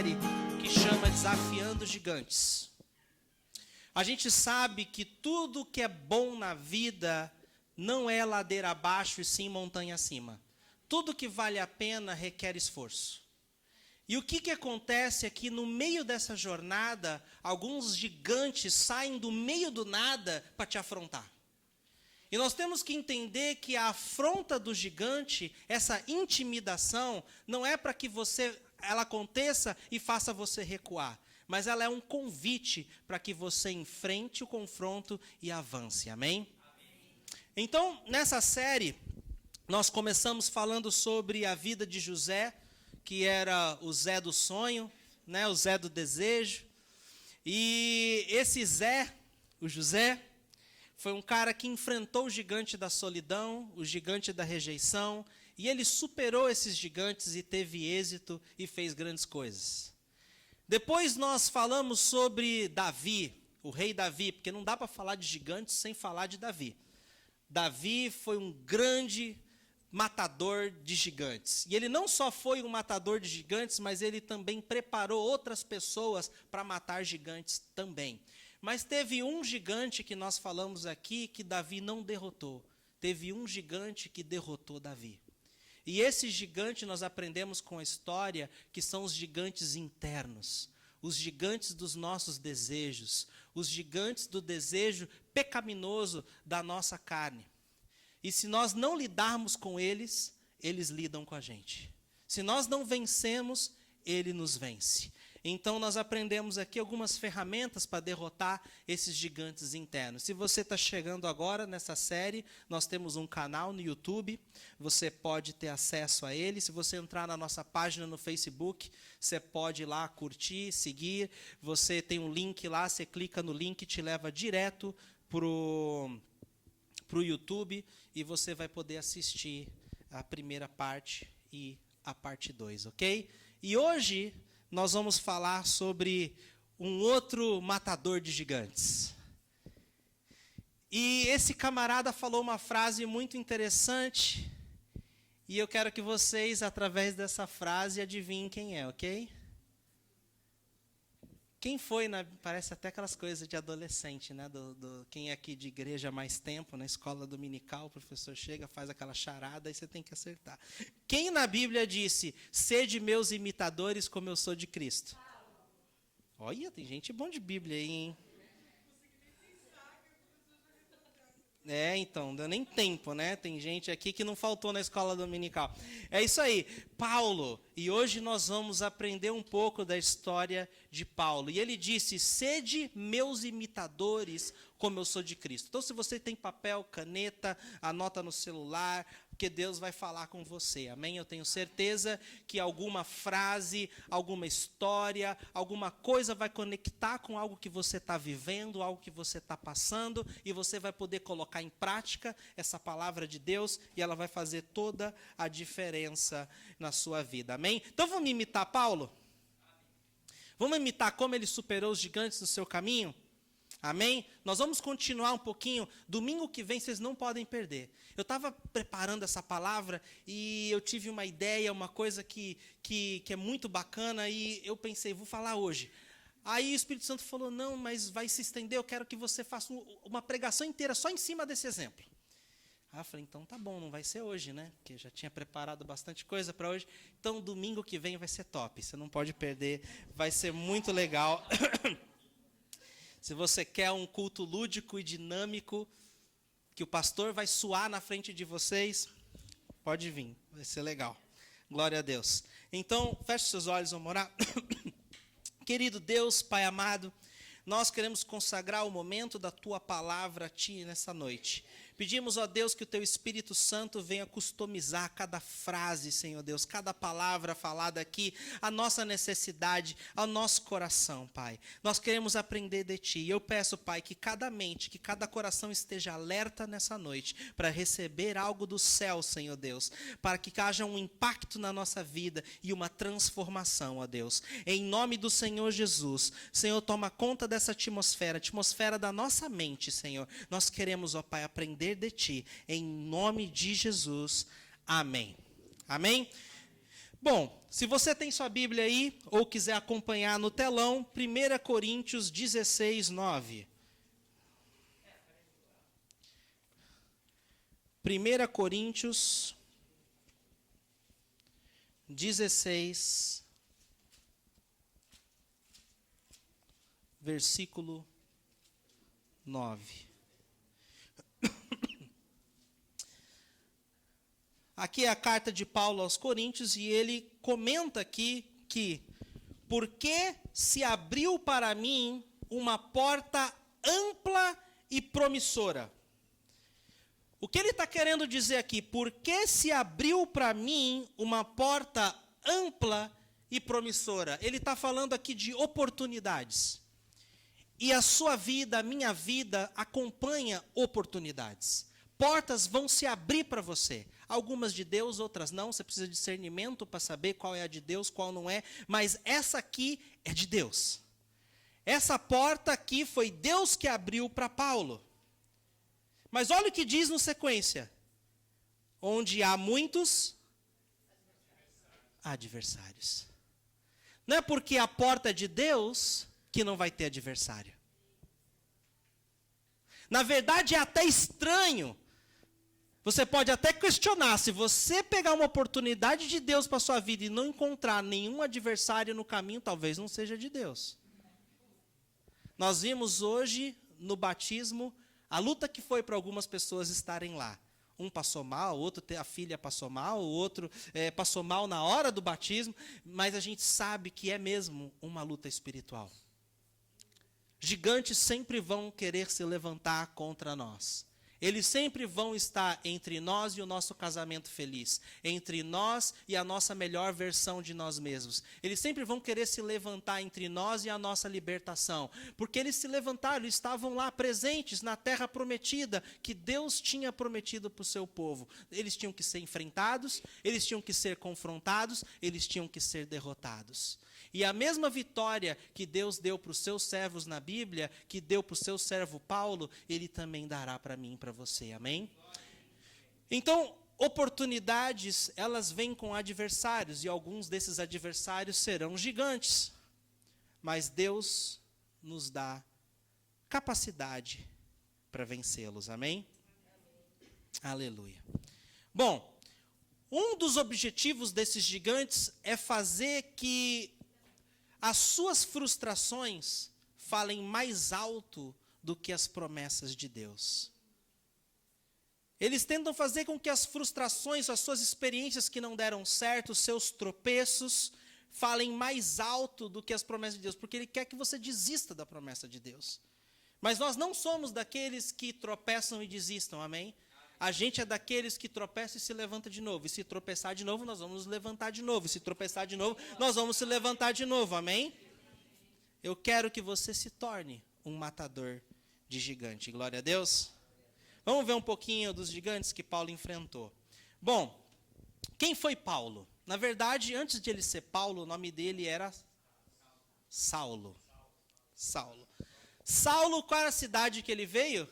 série que chama Desafiando Gigantes. A gente sabe que tudo que é bom na vida não é ladeira abaixo e sim montanha acima. Tudo que vale a pena requer esforço. E o que acontece é que no meio dessa jornada, alguns gigantes saem do meio do nada para te afrontar. E nós temos que entender que a afronta do gigante, essa intimidação, não é para que ela aconteça e faça você recuar, mas ela é um convite para que você enfrente o confronto e avance. Amém? Então, nessa série, nós começamos falando sobre a vida de José, que era o Zé do sonho, né, o Zé do desejo. E esse Zé, o José, foi um cara que enfrentou o gigante da solidão, o gigante da rejeição, e ele superou esses gigantes e teve êxito e fez grandes coisas. Depois nós falamos sobre Davi, o rei Davi, porque não dá para falar de gigantes sem falar de Davi. Davi foi um grande matador de gigantes. E ele não só foi um matador de gigantes, mas ele também preparou outras pessoas para matar gigantes também. Mas teve um gigante que nós falamos aqui que Davi não derrotou. Teve um gigante que derrotou Davi. E esse gigante nós aprendemos com a história que são os gigantes internos. Os gigantes dos nossos desejos. Os gigantes do desejo pecaminoso da nossa carne. E se nós não lidarmos com eles, eles lidam com a gente. Se nós não vencemos, ele nos vence. Então nós aprendemos aqui algumas ferramentas para derrotar esses gigantes internos. Se você está chegando agora nessa série, nós temos um canal no YouTube, você pode ter acesso a ele. Se você entrar na nossa página no Facebook, você pode ir lá curtir, seguir. Você tem um link lá, você clica no link, te leva direto para o YouTube e você vai poder assistir a primeira parte e a parte 2, ok? E hoje nós vamos falar sobre um outro matador de gigantes. E esse camarada falou uma frase muito interessante e eu quero que vocês, através dessa frase, adivinhem quem é, ok? Quem foi, parece até aquelas coisas de adolescente, né? Quem é aqui de igreja há mais tempo, na escola dominical, o professor chega, faz aquela charada e você tem que acertar. Quem na Bíblia disse, sede meus imitadores como eu sou de Cristo? Olha, tem gente bom de Bíblia aí, hein? Então, não deu nem tempo, né? Tem gente aqui que não faltou na escola dominical. É isso aí, Paulo. E hoje nós vamos aprender um pouco da história de Paulo. E ele disse, sede meus imitadores como eu sou de Cristo. Então, se você tem papel, caneta, anota no celular, porque Deus vai falar com você, amém? Eu tenho certeza que alguma frase, alguma história, alguma coisa vai conectar com algo que você está vivendo, algo que você está passando, e você vai poder colocar em prática essa palavra de Deus, e ela vai fazer toda a diferença na sua vida, amém? Então vamos imitar Paulo? Vamos imitar como ele superou os gigantes no seu caminho? Amém? Nós vamos continuar um pouquinho. Domingo que vem vocês não podem perder. Eu estava preparando essa palavra e eu tive uma ideia, uma coisa que é muito bacana e eu pensei, vou falar hoje. Aí o Espírito Santo falou, não, mas vai se estender, eu quero que você faça uma pregação inteira só em cima desse exemplo. Aí eu falei, então tá bom, não vai ser hoje, né? Porque eu já tinha preparado bastante coisa para hoje. Então domingo que vem vai ser top, você não pode perder, vai ser muito legal. Se você quer um culto lúdico e dinâmico, que o pastor vai suar na frente de vocês, pode vir, vai ser legal. Glória a Deus. Então, feche seus olhos, vamos orar. Querido Deus, Pai amado, nós queremos consagrar o momento da Tua palavra a Ti nessa noite. Pedimos, ó Deus, que o Teu Espírito Santo venha customizar cada frase, Senhor Deus, cada palavra falada aqui, a nossa necessidade, ao nosso coração, Pai. Nós queremos aprender de Ti. E eu peço, Pai, que cada mente, que cada coração esteja alerta nessa noite para receber algo do céu, Senhor Deus, para que haja um impacto na nossa vida e uma transformação, ó Deus. Em nome do Senhor Jesus, Senhor, toma conta dessa atmosfera da nossa mente, Senhor. Nós queremos, ó Pai, aprender de Ti, em nome de Jesus, amém. Amém? Bom, se você tem sua Bíblia aí, ou quiser acompanhar no telão, 1 Coríntios 16, 9. 1 Coríntios 16, versículo 9. Aqui é a carta de Paulo aos Coríntios e ele comenta aqui que porque se abriu para mim uma porta ampla e promissora. O que ele está querendo dizer aqui? Porque se abriu para mim uma porta ampla e promissora. Ele está falando aqui de oportunidades. E a sua vida, a minha vida, acompanha oportunidades. Portas vão se abrir para você. Algumas de Deus, outras não. Você precisa de discernimento para saber qual é a de Deus, qual não é. Mas essa aqui é de Deus. Essa porta aqui foi Deus que abriu para Paulo. Mas olha o que diz na sequência. Onde há muitos adversários. Não é porque a porta é de Deus que não vai ter adversário. Na verdade, é até estranho. Você pode até questionar, se você pegar uma oportunidade de Deus para a sua vida e não encontrar nenhum adversário no caminho, talvez não seja de Deus. Nós vimos hoje, no batismo, a luta que foi para algumas pessoas estarem lá. Um passou mal, outro, a filha passou mal, o outro passou mal na hora do batismo, mas a gente sabe que é mesmo uma luta espiritual. Gigantes sempre vão querer se levantar contra nós. Eles sempre vão estar entre nós e o nosso casamento feliz, entre nós e a nossa melhor versão de nós mesmos. Eles sempre vão querer se levantar entre nós e a nossa libertação, porque eles se levantaram, eles estavam lá presentes na terra prometida, que Deus tinha prometido para o seu povo. Eles tinham que ser enfrentados, eles tinham que ser confrontados, eles tinham que ser derrotados. E a mesma vitória que Deus deu para os seus servos na Bíblia, que deu para o seu servo Paulo, Ele também dará para mim e para você, amém? Então, oportunidades, elas vêm com adversários, e alguns desses adversários serão gigantes. Mas Deus nos dá capacidade para vencê-los, amém? Aleluia. Bom, um dos objetivos desses gigantes é fazer que as suas frustrações falem mais alto do que as promessas de Deus. Eles tentam fazer com que as frustrações, as suas experiências que não deram certo, os seus tropeços, falem mais alto do que as promessas de Deus, porque ele quer que você desista da promessa de Deus. Mas nós não somos daqueles que tropeçam e desistam, amém? A gente é daqueles que tropeçam e se levanta de novo. E se tropeçar de novo, nós vamos nos levantar de novo. E se tropeçar de novo, nós vamos se levantar de novo. Amém? Eu quero que você se torne um matador de gigante. Glória a Deus. Vamos ver um pouquinho dos gigantes que Paulo enfrentou. Bom, quem foi Paulo? Na verdade, antes de ele ser Paulo, o nome dele era Saulo. Saulo. Saulo, qual era a cidade que ele veio?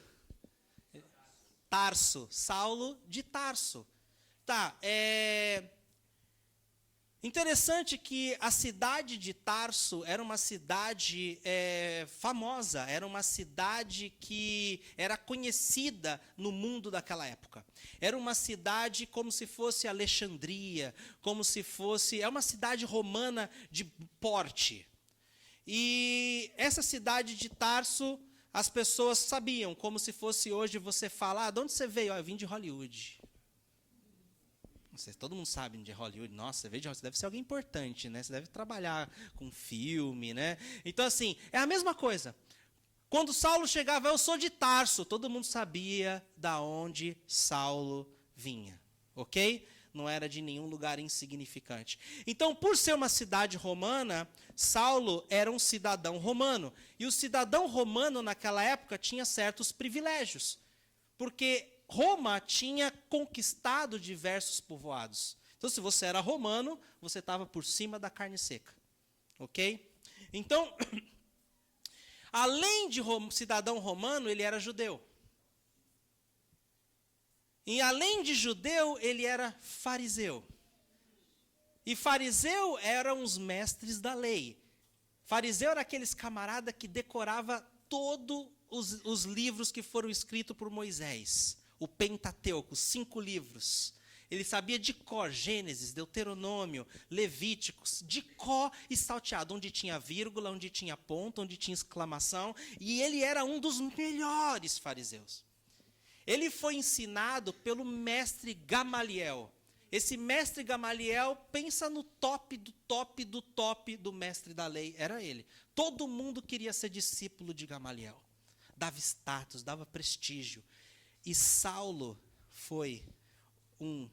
Tarso, Saulo de Tarso. Tá, interessante que a cidade de Tarso era uma cidade famosa, era uma cidade que era conhecida no mundo daquela época. Era uma cidade como se fosse Alexandria, como se fosse... É uma cidade romana de porte. E essa cidade de Tarso... As pessoas sabiam, como se fosse hoje você falar, de onde você veio? Eu vim de Hollywood. Todo mundo sabe de Hollywood. Nossa, você veio de Hollywood, você deve ser alguém importante, né? Você deve trabalhar com filme, né? Então, assim, é a mesma coisa. Quando Saulo chegava, eu sou de Tarso, todo mundo sabia da onde Saulo vinha, ok? Não era de nenhum lugar insignificante. Então, por ser uma cidade romana, Saulo era um cidadão romano. E o cidadão romano, naquela época, tinha certos privilégios. Porque Roma tinha conquistado diversos povoados. Então, se você era romano, você estava por cima da carne seca. Ok? Então, além de cidadão romano, ele era judeu. E além de judeu, ele era fariseu. E fariseu eram os mestres da lei. Fariseu era aqueles camarada que decorava todos os livros que foram escritos por Moisés. O Pentateuco, 5 livros. Ele sabia de cor, Gênesis, Deuteronômio, Levíticos, de cor e salteado, onde tinha vírgula, onde tinha ponto, onde tinha exclamação. E ele era um dos melhores fariseus. Ele foi ensinado pelo mestre Gamaliel. Esse mestre Gamaliel, pensa no top do top do top do mestre da lei, era ele. Todo mundo queria ser discípulo de Gamaliel. Dava status, dava prestígio. E Saulo foi um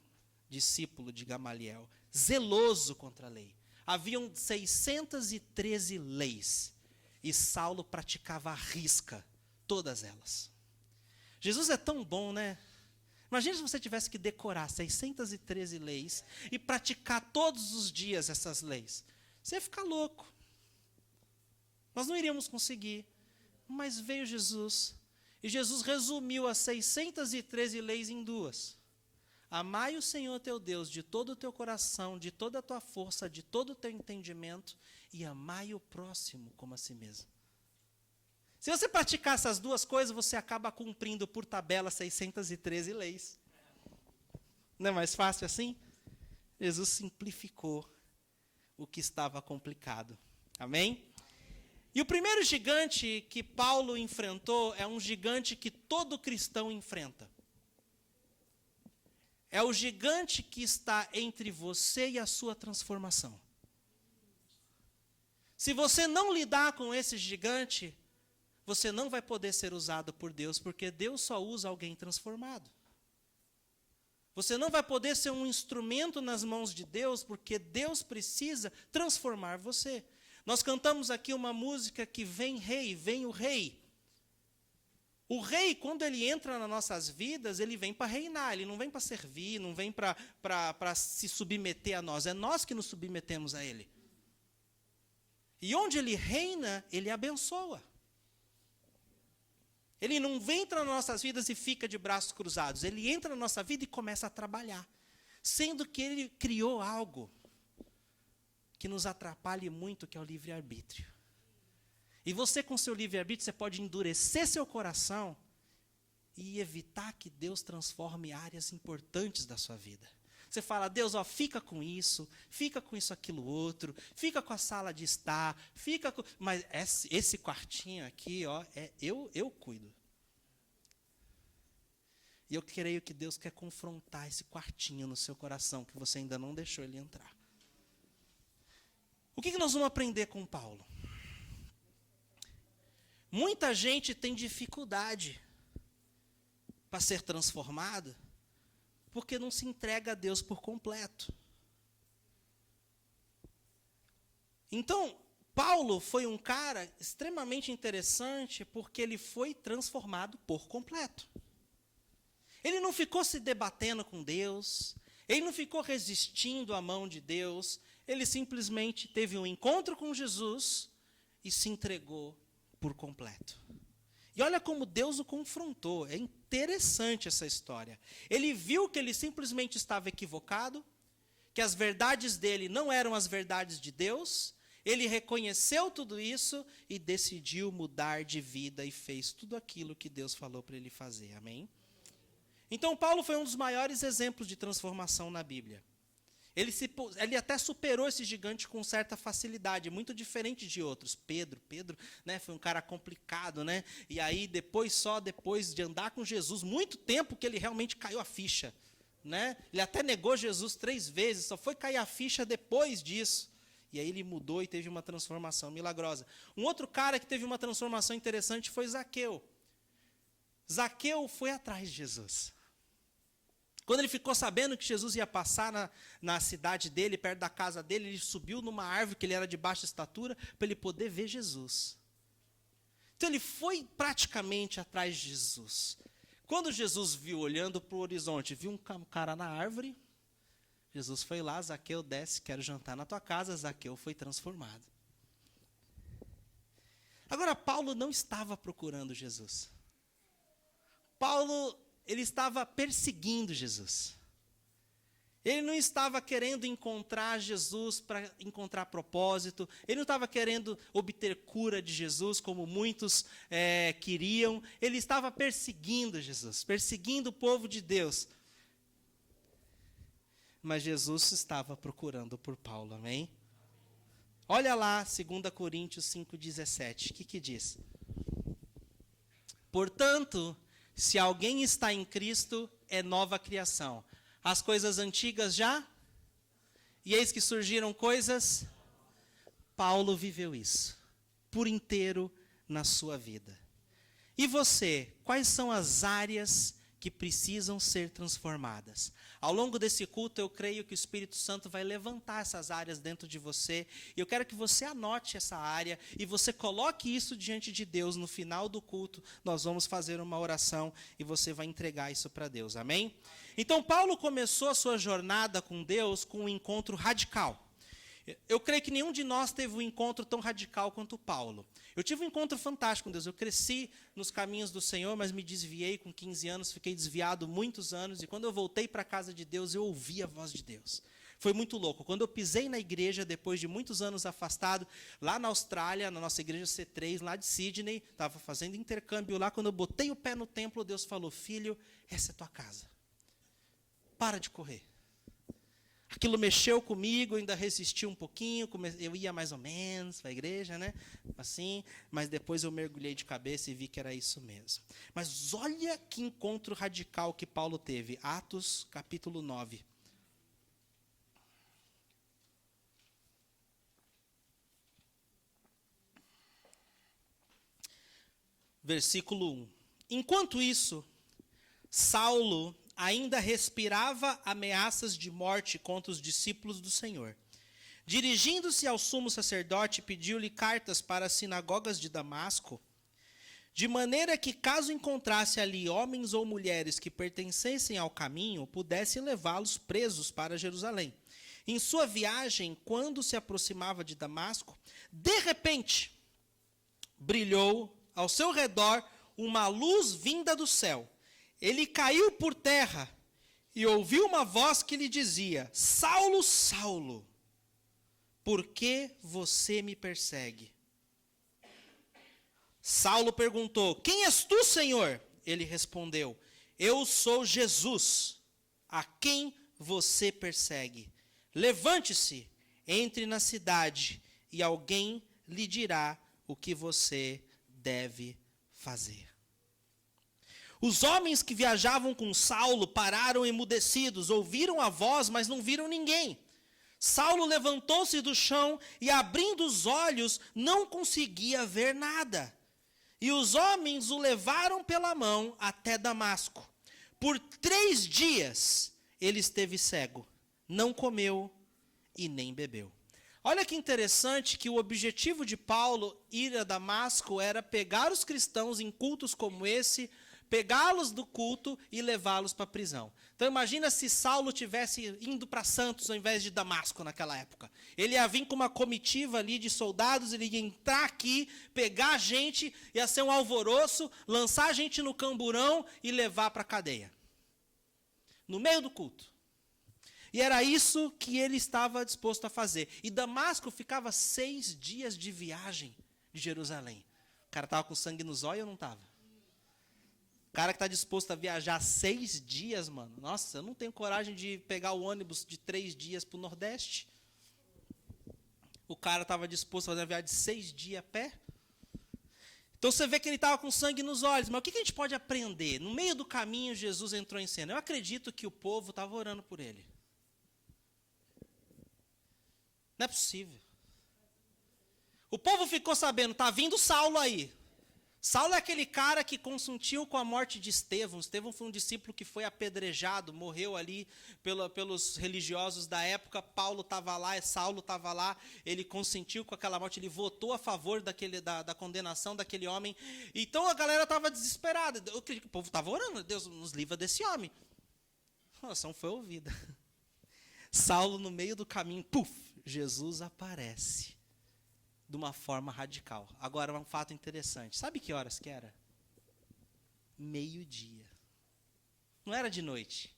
discípulo de Gamaliel, zeloso contra a lei. Haviam 613 leis, e Saulo praticava à risca todas elas. Jesus é tão bom, né? Imagina se você tivesse que decorar 613 leis e praticar todos os dias essas leis. Você ia ficar louco. Nós não iríamos conseguir. Mas veio Jesus, e Jesus resumiu as 613 leis em 2. Amai o Senhor teu Deus de todo o teu coração, de toda a tua força, de todo o teu entendimento, e amai o próximo como a si mesmo. Se você praticar essas 2 coisas, você acaba cumprindo por tabela 613 leis. Não é mais fácil assim? Jesus simplificou o que estava complicado. Amém? E o primeiro gigante que Paulo enfrentou é um gigante que todo cristão enfrenta. É o gigante que está entre você e a sua transformação. Se você não lidar com esse gigante, você não vai poder ser usado por Deus, porque Deus só usa alguém transformado. Você não vai poder ser um instrumento nas mãos de Deus, porque Deus precisa transformar você. Nós cantamos aqui uma música que vem rei, vem o rei. O rei, quando ele entra nas nossas vidas, ele vem para reinar, ele não vem para servir, não vem para se submeter a nós, é nós que nos submetemos a ele. E onde ele reina, ele abençoa. Ele não entra nas nossas vidas e fica de braços cruzados, ele entra na nossa vida e começa a trabalhar, sendo que ele criou algo que nos atrapalha muito, que é o livre-arbítrio. E você, com seu livre-arbítrio, você pode endurecer seu coração e evitar que Deus transforme áreas importantes da sua vida. Você fala, Deus, ó, fica com isso, aquilo outro, fica com a sala de estar, fica com... Mas esse quartinho aqui, ó, eu cuido. E eu creio que Deus quer confrontar esse quartinho no seu coração, que você ainda não deixou ele entrar. O que nós vamos aprender com Paulo? Muita gente tem dificuldade para ser transformado porque não se entrega a Deus por completo. Então, Paulo foi um cara extremamente interessante porque ele foi transformado por completo. Ele não ficou se debatendo com Deus, ele não ficou resistindo à mão de Deus, ele simplesmente teve um encontro com Jesus e se entregou por completo. E olha como Deus o confrontou. É interessante essa história. Ele viu que ele simplesmente estava equivocado, que as verdades dele não eram as verdades de Deus. Ele reconheceu tudo isso e decidiu mudar de vida e fez tudo aquilo que Deus falou para ele fazer. Amém? Então, Paulo foi um dos maiores exemplos de transformação na Bíblia. Ele até superou esse gigante com certa facilidade, muito diferente de outros. Pedro, né, foi um cara complicado, né? E aí, depois de andar com Jesus, muito tempo que ele realmente caiu a ficha. Né? Ele até negou Jesus 3 vezes, só foi cair a ficha depois disso. E aí ele mudou e teve uma transformação milagrosa. Um outro cara que teve uma transformação interessante foi Zaqueu. Zaqueu foi atrás de Jesus. Quando ele ficou sabendo que Jesus ia passar na cidade dele, perto da casa dele, ele subiu numa árvore que ele era de baixa estatura, para ele poder ver Jesus. Então ele foi praticamente atrás de Jesus. Quando Jesus viu, olhando para o horizonte, viu um cara na árvore, Jesus foi lá, Zaqueu, desce, quero jantar na tua casa. Zaqueu foi transformado. Agora, Paulo não estava procurando Jesus. Paulo, ele estava perseguindo Jesus. Ele não estava querendo encontrar Jesus para encontrar propósito. Ele não estava querendo obter cura de Jesus, como muitos queriam. Ele estava perseguindo Jesus, perseguindo o povo de Deus. Mas Jesus estava procurando por Paulo, amém? Olha lá, 2 Coríntios 5,17. O que diz? Portanto, se alguém está em Cristo, é nova criação. As coisas antigas já? E eis que surgiram coisas? Paulo viveu isso por inteiro na sua vida. E você, quais são as áreas que precisam ser transformadas? Ao longo desse culto, eu creio que o Espírito Santo vai levantar essas áreas dentro de você. E eu quero que você anote essa área e você coloque isso diante de Deus. No final do culto, nós vamos fazer uma oração e você vai entregar isso para Deus, amém? Então, Paulo começou a sua jornada com Deus com um encontro radical. Eu creio que nenhum de nós teve um encontro tão radical quanto Paulo. Eu tive um encontro fantástico com Deus. Eu cresci nos caminhos do Senhor, mas me desviei com 15 anos, fiquei desviado muitos anos. E quando eu voltei para a casa de Deus, eu ouvi a voz de Deus. Foi muito louco. Quando eu pisei na igreja, depois de muitos anos afastado, lá na Austrália, na nossa igreja C3, lá de Sydney, estava fazendo intercâmbio lá. Quando eu botei o pé no templo, Deus falou: filho, essa é tua casa. Para de correr. Aquilo mexeu comigo, eu ainda resisti um pouquinho, eu ia mais ou menos para a igreja, né? Assim, mas depois eu mergulhei de cabeça e vi que era isso mesmo. Mas olha que encontro radical que Paulo teve. Atos, capítulo 9. Versículo 1. Enquanto isso, Saulo ainda respirava ameaças de morte contra os discípulos do Senhor. Dirigindo-se ao sumo sacerdote, pediu-lhe cartas para as sinagogas de Damasco, de maneira que, caso encontrasse ali homens ou mulheres que pertencessem ao caminho, pudesse levá-los presos para Jerusalém. Em sua viagem, quando se aproximava de Damasco, de repente, brilhou ao seu redor uma luz vinda do céu. Ele caiu por terra e ouviu uma voz que lhe dizia: Saulo, Saulo, por que você me persegue? Saulo perguntou: quem és tu, Senhor? Ele respondeu: eu sou Jesus, a quem você persegue. Levante-se, entre na cidade e alguém lhe dirá o que você deve fazer. Os homens que viajavam com Saulo pararam emudecidos, ouviram a voz, mas não viram ninguém. Saulo levantou-se do chão e, abrindo os olhos, não conseguia ver nada. E os homens o levaram pela mão até Damasco. Por 3 dias ele esteve cego, não comeu e nem bebeu. Olha que interessante que o objetivo de Paulo ir a Damasco era pegar os cristãos em cultos como esse, pegá-los do culto e levá-los para a prisão. Então imagina se Saulo tivesse indo para Santos ao invés de Damasco naquela época. Ele ia vir com uma comitiva ali de soldados, ele ia entrar aqui, pegar a gente, ia ser um alvoroço, lançar a gente no camburão e levar para a cadeia. No meio do culto. E era isso que ele estava disposto a fazer. E Damasco ficava 6 dias de viagem de Jerusalém. O cara estava com sangue nos olhos ou não estava? O cara que está disposto a viajar 6 dias, mano. Nossa, eu não tenho coragem de pegar o ônibus de 3 dias para o Nordeste. O cara estava disposto a fazer uma viagem de 6 dias a pé. Então você vê que ele estava com sangue nos olhos. Mas o que a gente pode aprender? No meio do caminho, Jesus entrou em cena. Eu acredito que o povo estava orando por ele. Não é possível. O povo ficou sabendo, está vindo Saulo aí. Saulo é aquele cara que consentiu com a morte de Estevão. Estevão foi um discípulo que foi apedrejado, morreu ali pelos religiosos da época. Paulo estava lá, Saulo estava lá, ele consentiu com aquela morte, ele votou a favor da condenação daquele homem. Então a galera estava desesperada. Eu acredito que o povo estava orando, Deus nos livra desse homem. A oração foi ouvida. Saulo, no meio do caminho, Jesus aparece. De uma forma radical. Agora, um fato interessante. Sabe que horas que era? 12:00. Não era de noite.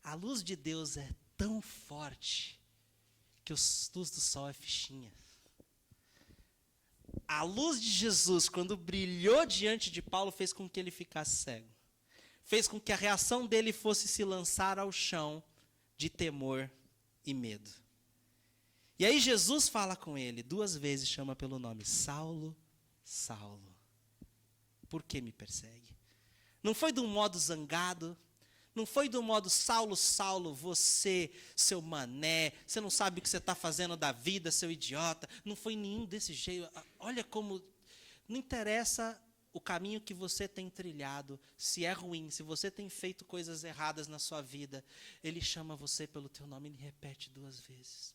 A luz de Deus é tão forte que a luz do sol é fichinha. A luz de Jesus, quando brilhou diante de Paulo, fez com que ele ficasse cego. Fez com que a reação dele fosse se lançar ao chão de temor e medo. E aí Jesus fala com ele, 2 vezes chama pelo nome, Saulo, Saulo, por que me persegue? Não foi de um modo zangado, não foi do modo, Saulo, Saulo, você, seu mané, você não sabe o que você está fazendo da vida, seu idiota. Não foi nenhum desse jeito. Olha como, não interessa o caminho que você tem trilhado, se é ruim, se você tem feito coisas erradas na sua vida, ele chama você pelo teu nome e repete 2 vezes.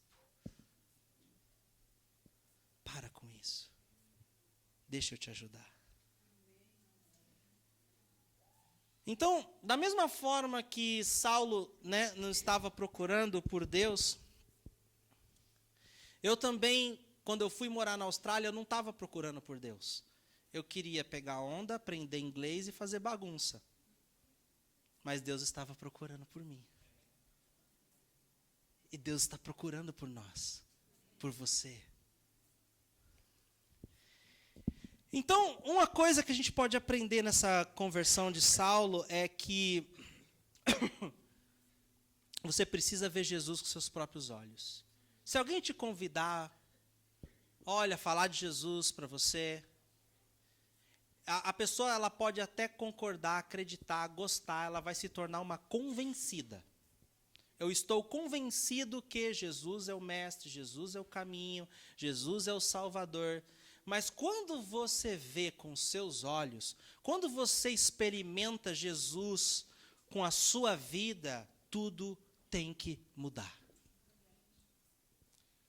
Para com isso. Deixa eu te ajudar. Então, da mesma forma que Saulo, não estava procurando por Deus, eu também, quando eu fui morar na Austrália, eu não estava procurando por Deus. Eu queria pegar onda, aprender inglês e fazer bagunça. Mas Deus estava procurando por mim. E Deus está procurando por nós, por você. Então, uma coisa que a gente pode aprender nessa conversão de Saulo é que você precisa ver Jesus com seus próprios olhos. Se alguém te convidar, olha, falar de Jesus para você, a pessoa ela pode até concordar, acreditar, gostar, ela vai se tornar uma convencida. Eu estou convencido que Jesus é o mestre, Jesus é o caminho, Jesus é o Salvador. Mas quando você vê com seus olhos, quando você experimenta Jesus com a sua vida, tudo tem que mudar.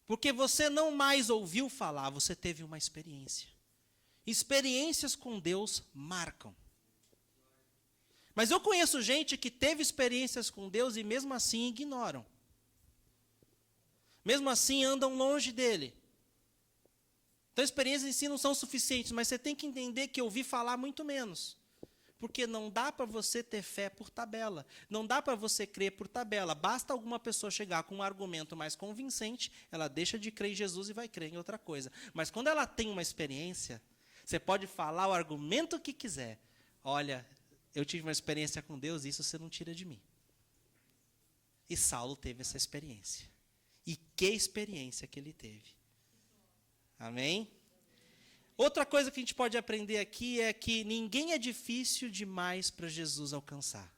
Porque você não mais ouviu falar, você teve uma experiência. Experiências com Deus marcam. Mas eu conheço gente que teve experiências com Deus e mesmo assim ignoram. Mesmo assim andam longe dele. Então, experiências em si não são suficientes, mas você tem que entender que ouvir falar muito menos. Porque não dá para você ter fé por tabela. Não dá para você crer por tabela. Basta alguma pessoa chegar com um argumento mais convincente, ela deixa de crer em Jesus e vai crer em outra coisa. Mas quando ela tem uma experiência, você pode falar o argumento que quiser. Olha, eu tive uma experiência com Deus, isso você não tira de mim. E Saulo teve essa experiência. E que experiência que ele teve. Amém? Outra coisa que a gente pode aprender aqui é que ninguém é difícil demais para Jesus alcançar.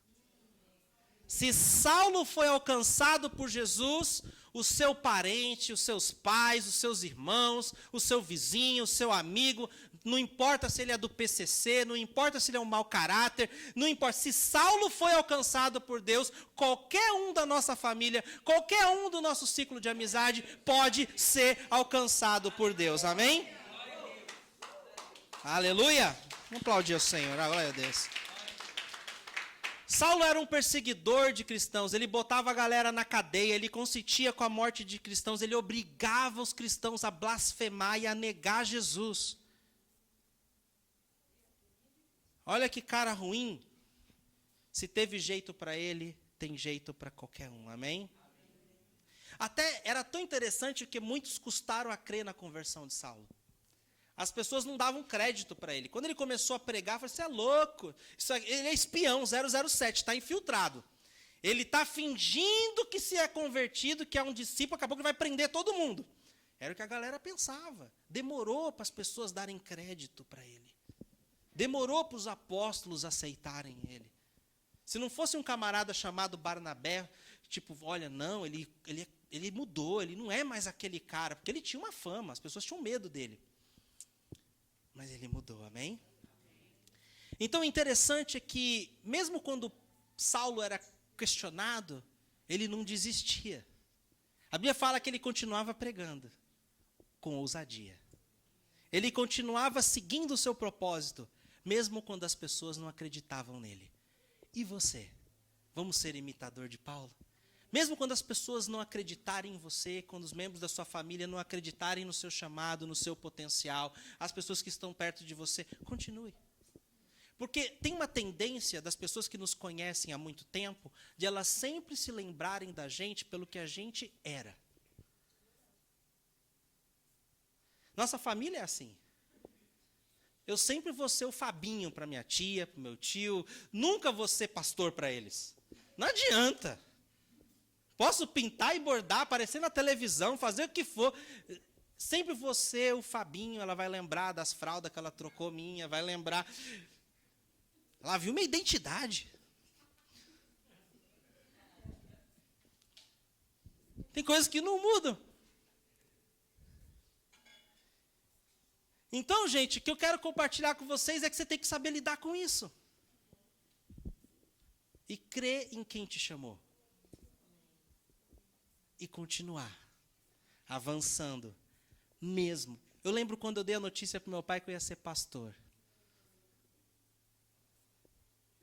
Se Saulo foi alcançado por Jesus, o seu parente, os seus pais, os seus irmãos, o seu vizinho, o seu amigo, não importa se ele é do PCC, não importa se ele é um mau caráter, não importa. Se Saulo foi alcançado por Deus, qualquer um da nossa família, qualquer um do nosso ciclo de amizade pode ser alcançado por Deus. Amém? Aleluia! Vamos aplaudir o Senhor, glória a Deus. Saulo era um perseguidor de cristãos, ele botava a galera na cadeia, ele consentia com a morte de cristãos, ele obrigava os cristãos a blasfemar e a negar Jesus. Olha que cara ruim. Se teve jeito para ele, tem jeito para qualquer um, amém? Até era tão interessante que muitos custaram a crer na conversão de Saulo. As pessoas não davam crédito para ele. Quando ele começou a pregar, falaram, você é louco. Ele é espião, 007, está infiltrado. Ele está fingindo que se é convertido, que é um discípulo, acabou que vai prender todo mundo. Era o que a galera pensava. Demorou para as pessoas darem crédito para ele. Demorou para os apóstolos aceitarem ele. Se não fosse um camarada chamado Barnabé, tipo, olha, não, ele mudou, ele não é mais aquele cara, porque ele tinha uma fama, as pessoas tinham medo dele. Mas ele mudou, amém? Então, o interessante é que, mesmo quando Saulo era questionado, ele não desistia. A Bíblia fala que ele continuava pregando com ousadia. Ele continuava seguindo o seu propósito, mesmo quando as pessoas não acreditavam nele. E você? Vamos ser imitador de Paulo? Mesmo quando as pessoas não acreditarem em você, quando os membros da sua família não acreditarem no seu chamado, no seu potencial, as pessoas que estão perto de você, continue. Porque tem uma tendência das pessoas que nos conhecem há muito tempo, de elas sempre se lembrarem da gente pelo que a gente era. Nossa família é assim. Eu sempre vou ser o Fabinho para minha tia, para o meu tio, nunca vou ser pastor para eles. Não adianta. Posso pintar e bordar, aparecer na televisão, fazer o que for. Sempre vou ser o Fabinho, ela vai lembrar das fraldas que ela trocou minha, vai lembrar. Ela viu minha identidade. Tem coisas que não mudam. Então, gente, o que eu quero compartilhar com vocês é que você tem que saber lidar com isso. E crer em quem te chamou. E continuar avançando mesmo. Eu lembro quando eu dei a notícia para meu pai que eu ia ser pastor.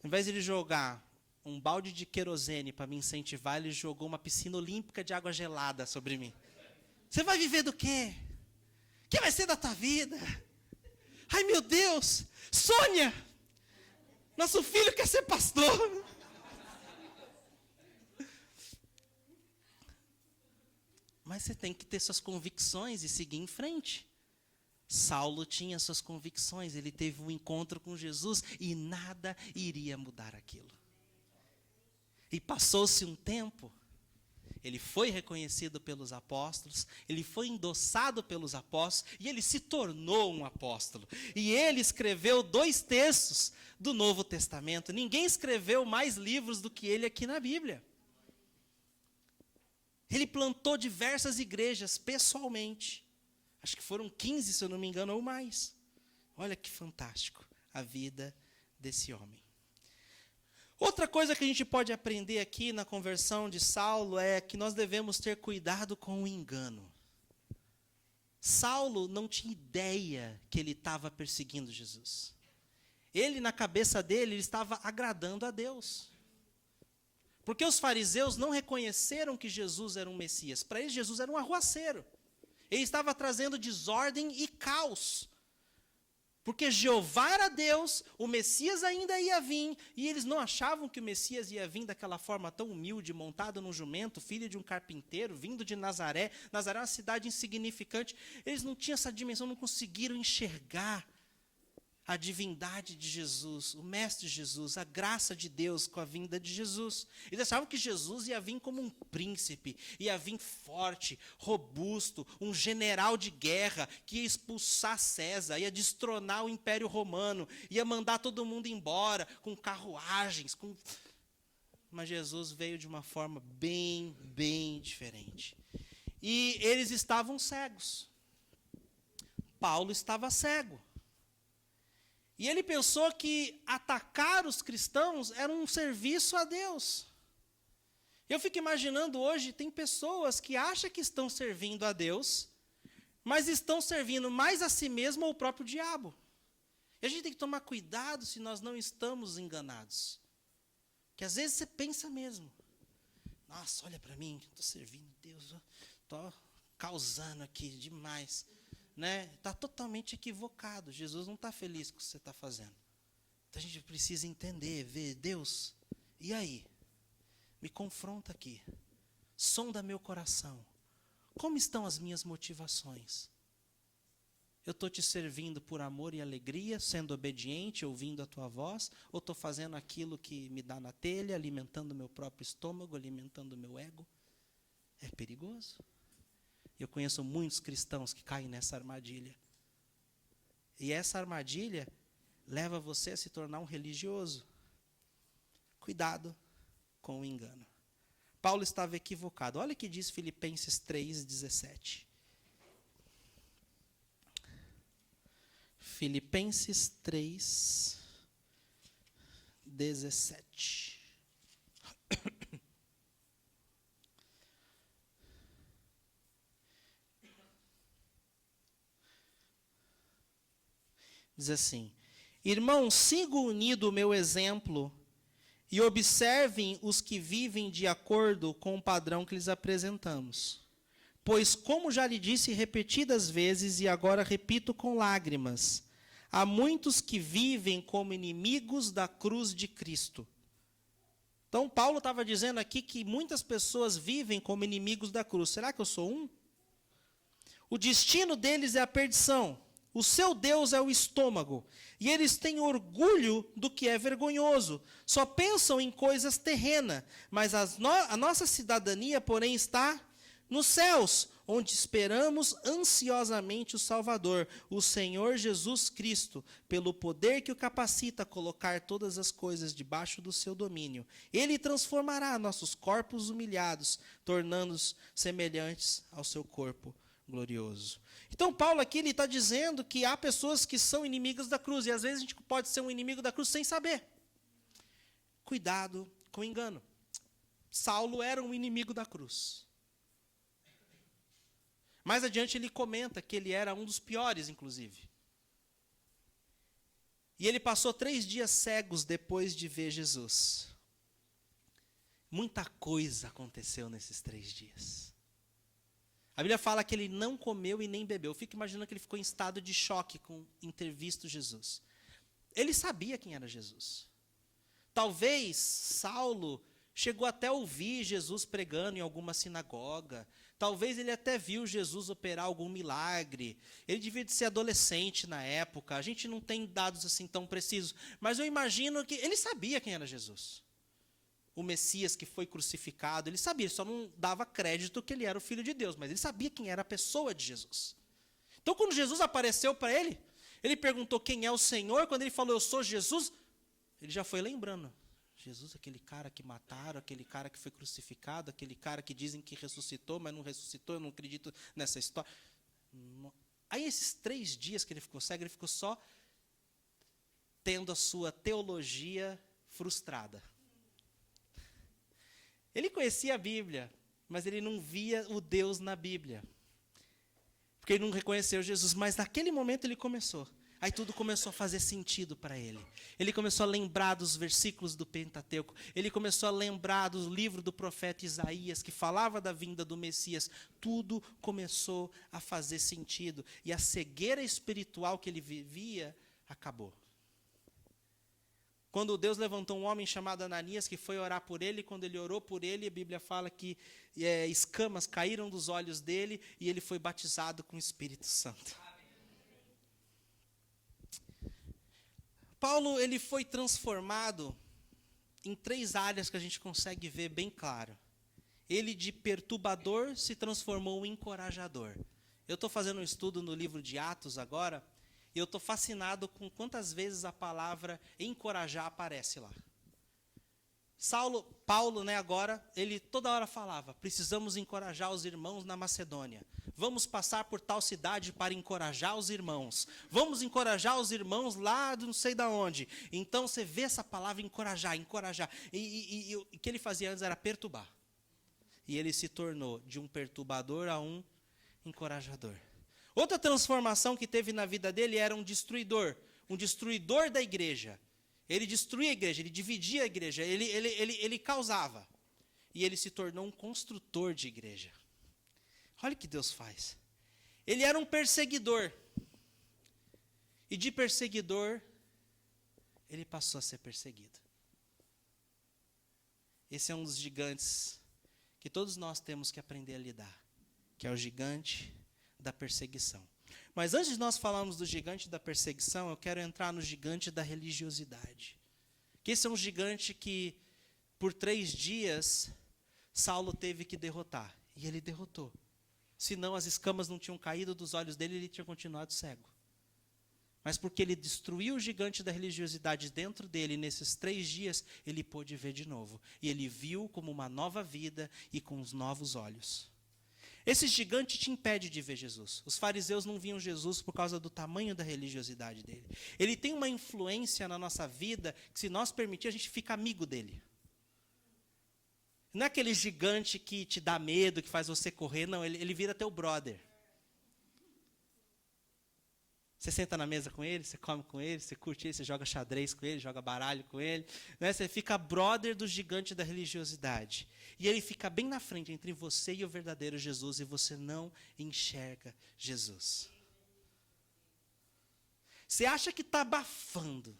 Ao invés de ele jogar um balde de querosene para me incentivar, ele jogou uma piscina olímpica de água gelada sobre mim. Você vai viver do quê? O que vai ser da tua vida? Ai, meu Deus! Sônia! Nosso filho quer ser pastor. Mas você tem que ter suas convicções e seguir em frente. Saulo tinha suas convicções, ele teve um encontro com Jesus e nada iria mudar aquilo. E passou-se um tempo, ele foi reconhecido pelos apóstolos, ele foi endossado pelos apóstolos e ele se tornou um apóstolo. E ele escreveu 2 terços do Novo Testamento. Ninguém escreveu mais livros do que ele aqui na Bíblia. Ele plantou diversas igrejas pessoalmente. Acho que foram 15, se eu não me engano, ou mais. Olha que fantástico a vida desse homem. Outra coisa que a gente pode aprender aqui na conversão de Saulo é que nós devemos ter cuidado com o engano. Saulo não tinha ideia que ele estava perseguindo Jesus. Ele, na cabeça dele, ele estava agradando a Deus. Porque os fariseus não reconheceram que Jesus era um Messias. Para eles, Jesus era um arruaceiro. Ele estava trazendo desordem e caos. Porque Jeová era Deus, o Messias ainda ia vir, e eles não achavam que o Messias ia vir daquela forma tão humilde, montado num jumento, filho de um carpinteiro, vindo de Nazaré. Nazaré é uma cidade insignificante. Eles não tinham essa dimensão, não conseguiram enxergar a divindade de Jesus, o Mestre Jesus, a graça de Deus com a vinda de Jesus. Eles achavam que Jesus ia vir como um príncipe, ia vir forte, robusto, um general de guerra, que ia expulsar César, ia destronar o Império Romano, ia mandar todo mundo embora, com carruagens. Mas Jesus veio de uma forma bem diferente. E eles estavam cegos. Paulo estava cego. E ele pensou que atacar os cristãos era um serviço a Deus. Eu fico imaginando hoje, tem pessoas que acham que estão servindo a Deus, mas estão servindo mais a si mesmo ou ao próprio diabo. E a gente tem que tomar cuidado se nós não estamos enganados. Porque às vezes você pensa mesmo, nossa, olha para mim, estou servindo a Deus, estou causando aqui demais. Está totalmente equivocado. Jesus não está feliz com o que você está fazendo. Então a gente precisa entender, ver, Deus, e aí? Me confronta aqui. Sonda meu coração. Como estão as minhas motivações? Eu estou te servindo por amor e alegria, sendo obediente, ouvindo a tua voz, ou estou fazendo aquilo que me dá na telha, alimentando o meu próprio estômago, alimentando o meu ego? É perigoso. Eu conheço muitos cristãos que caem nessa armadilha. E essa armadilha leva você a se tornar um religioso. Cuidado com o engano. Paulo estava equivocado. Olha o que diz Filipenses 3:17. Filipenses 3:17. Diz assim: irmãos, sigam unido o meu exemplo e observem os que vivem de acordo com o padrão que lhes apresentamos. Pois, como já lhe disse repetidas vezes e agora repito com lágrimas, há muitos que vivem como inimigos da cruz de Cristo. Então, Paulo estava dizendo aqui que muitas pessoas vivem como inimigos da cruz. Será que eu sou um? O destino deles é a perdição. O seu Deus é o estômago. E eles têm orgulho do que é vergonhoso. Só pensam em coisas terrenas. Mas a nossa cidadania, porém, está nos céus, onde esperamos ansiosamente o Salvador, o Senhor Jesus Cristo, pelo poder que o capacita a colocar todas as coisas debaixo do seu domínio. Ele transformará nossos corpos humilhados, tornando-os semelhantes ao seu corpo glorioso. Então, Paulo aqui ele está dizendo que há pessoas que são inimigas da cruz, e às vezes a gente pode ser um inimigo da cruz sem saber. Cuidado com o engano. Saulo era um inimigo da cruz. Mais adiante ele comenta que ele era um dos piores, inclusive. E ele passou 3 dias cegos depois de ver Jesus. Muita coisa aconteceu nesses 3 dias. A Bíblia fala que ele não comeu e nem bebeu. Eu fico imaginando que ele ficou em estado de choque em ter visto Jesus. Ele sabia quem era Jesus. Talvez Saulo chegou até a ouvir Jesus pregando em alguma sinagoga. Talvez ele até viu Jesus operar algum milagre. Ele devia de ser adolescente na época. A gente não tem dados assim tão precisos. Mas eu imagino que ele sabia quem era Jesus. O Messias que foi crucificado, ele sabia, ele só não dava crédito que ele era o Filho de Deus, mas ele sabia quem era a pessoa de Jesus. Então, quando Jesus apareceu para ele, ele perguntou quem é o Senhor, quando ele falou, eu sou Jesus, ele já foi lembrando. Jesus, aquele cara que mataram, aquele cara que foi crucificado, aquele cara que dizem que ressuscitou, mas não ressuscitou, eu não acredito nessa história. Aí, esses 3 dias que ele ficou cego, ele ficou só tendo a sua teologia frustrada. Ele conhecia a Bíblia, mas ele não via o Deus na Bíblia. Porque ele não reconheceu Jesus, mas naquele momento ele começou. Aí tudo começou a fazer sentido para ele. Ele começou a lembrar dos versículos do Pentateuco. Ele começou a lembrar do livro do profeta Isaías, que falava da vinda do Messias. Tudo começou a fazer sentido. E a cegueira espiritual que ele vivia acabou. Quando Deus levantou um homem chamado Ananias, que foi orar por ele, quando ele orou por ele, a Bíblia fala que escamas caíram dos olhos dele e ele foi batizado com o Espírito Santo. Paulo ele foi transformado em 3 áreas que a gente consegue ver bem claro. Ele de perturbador se transformou em encorajador. Eu estou fazendo um estudo no livro de Atos agora, e eu estou fascinado com quantas vezes a palavra encorajar aparece lá. Paulo, agora, ele toda hora falava, precisamos encorajar os irmãos na Macedônia. Vamos passar por tal cidade para encorajar os irmãos. Vamos encorajar os irmãos lá de não sei de onde. Então, você vê essa palavra encorajar. E o que ele fazia antes era perturbar. E ele se tornou de um perturbador a um encorajador. Outra transformação que teve na vida dele era um destruidor da igreja. Ele destruía a igreja, ele dividia a igreja, ele causava. E ele se tornou um construtor de igreja. Olha o que Deus faz. Ele era um perseguidor. E de perseguidor, ele passou a ser perseguido. Esse é um dos gigantes que todos nós temos que aprender a lidar, que é o gigante da perseguição. Mas antes de nós falarmos do gigante da perseguição, eu quero entrar no gigante da religiosidade. Que esse é um gigante que, por 3 dias, Saulo teve que derrotar. E ele derrotou. Senão as escamas não tinham caído dos olhos dele e ele tinha continuado cego. Mas porque ele destruiu o gigante da religiosidade dentro dele, nesses 3 dias, ele pôde ver de novo. E ele viu como uma nova vida e com os novos olhos. Esse gigante te impede de ver Jesus. Os fariseus não viam Jesus por causa do tamanho da religiosidade dele. Ele tem uma influência na nossa vida que, se nós permitir, a gente fica amigo dele. Não é aquele gigante que te dá medo, que faz você correr, não, ele vira teu brother. Você senta na mesa com ele, você come com ele, você curte ele, você joga xadrez com ele, joga baralho com ele. Né? Você fica brother do gigante da religiosidade. E ele fica bem na frente entre você e o verdadeiro Jesus, e você não enxerga Jesus. Você acha que está abafando.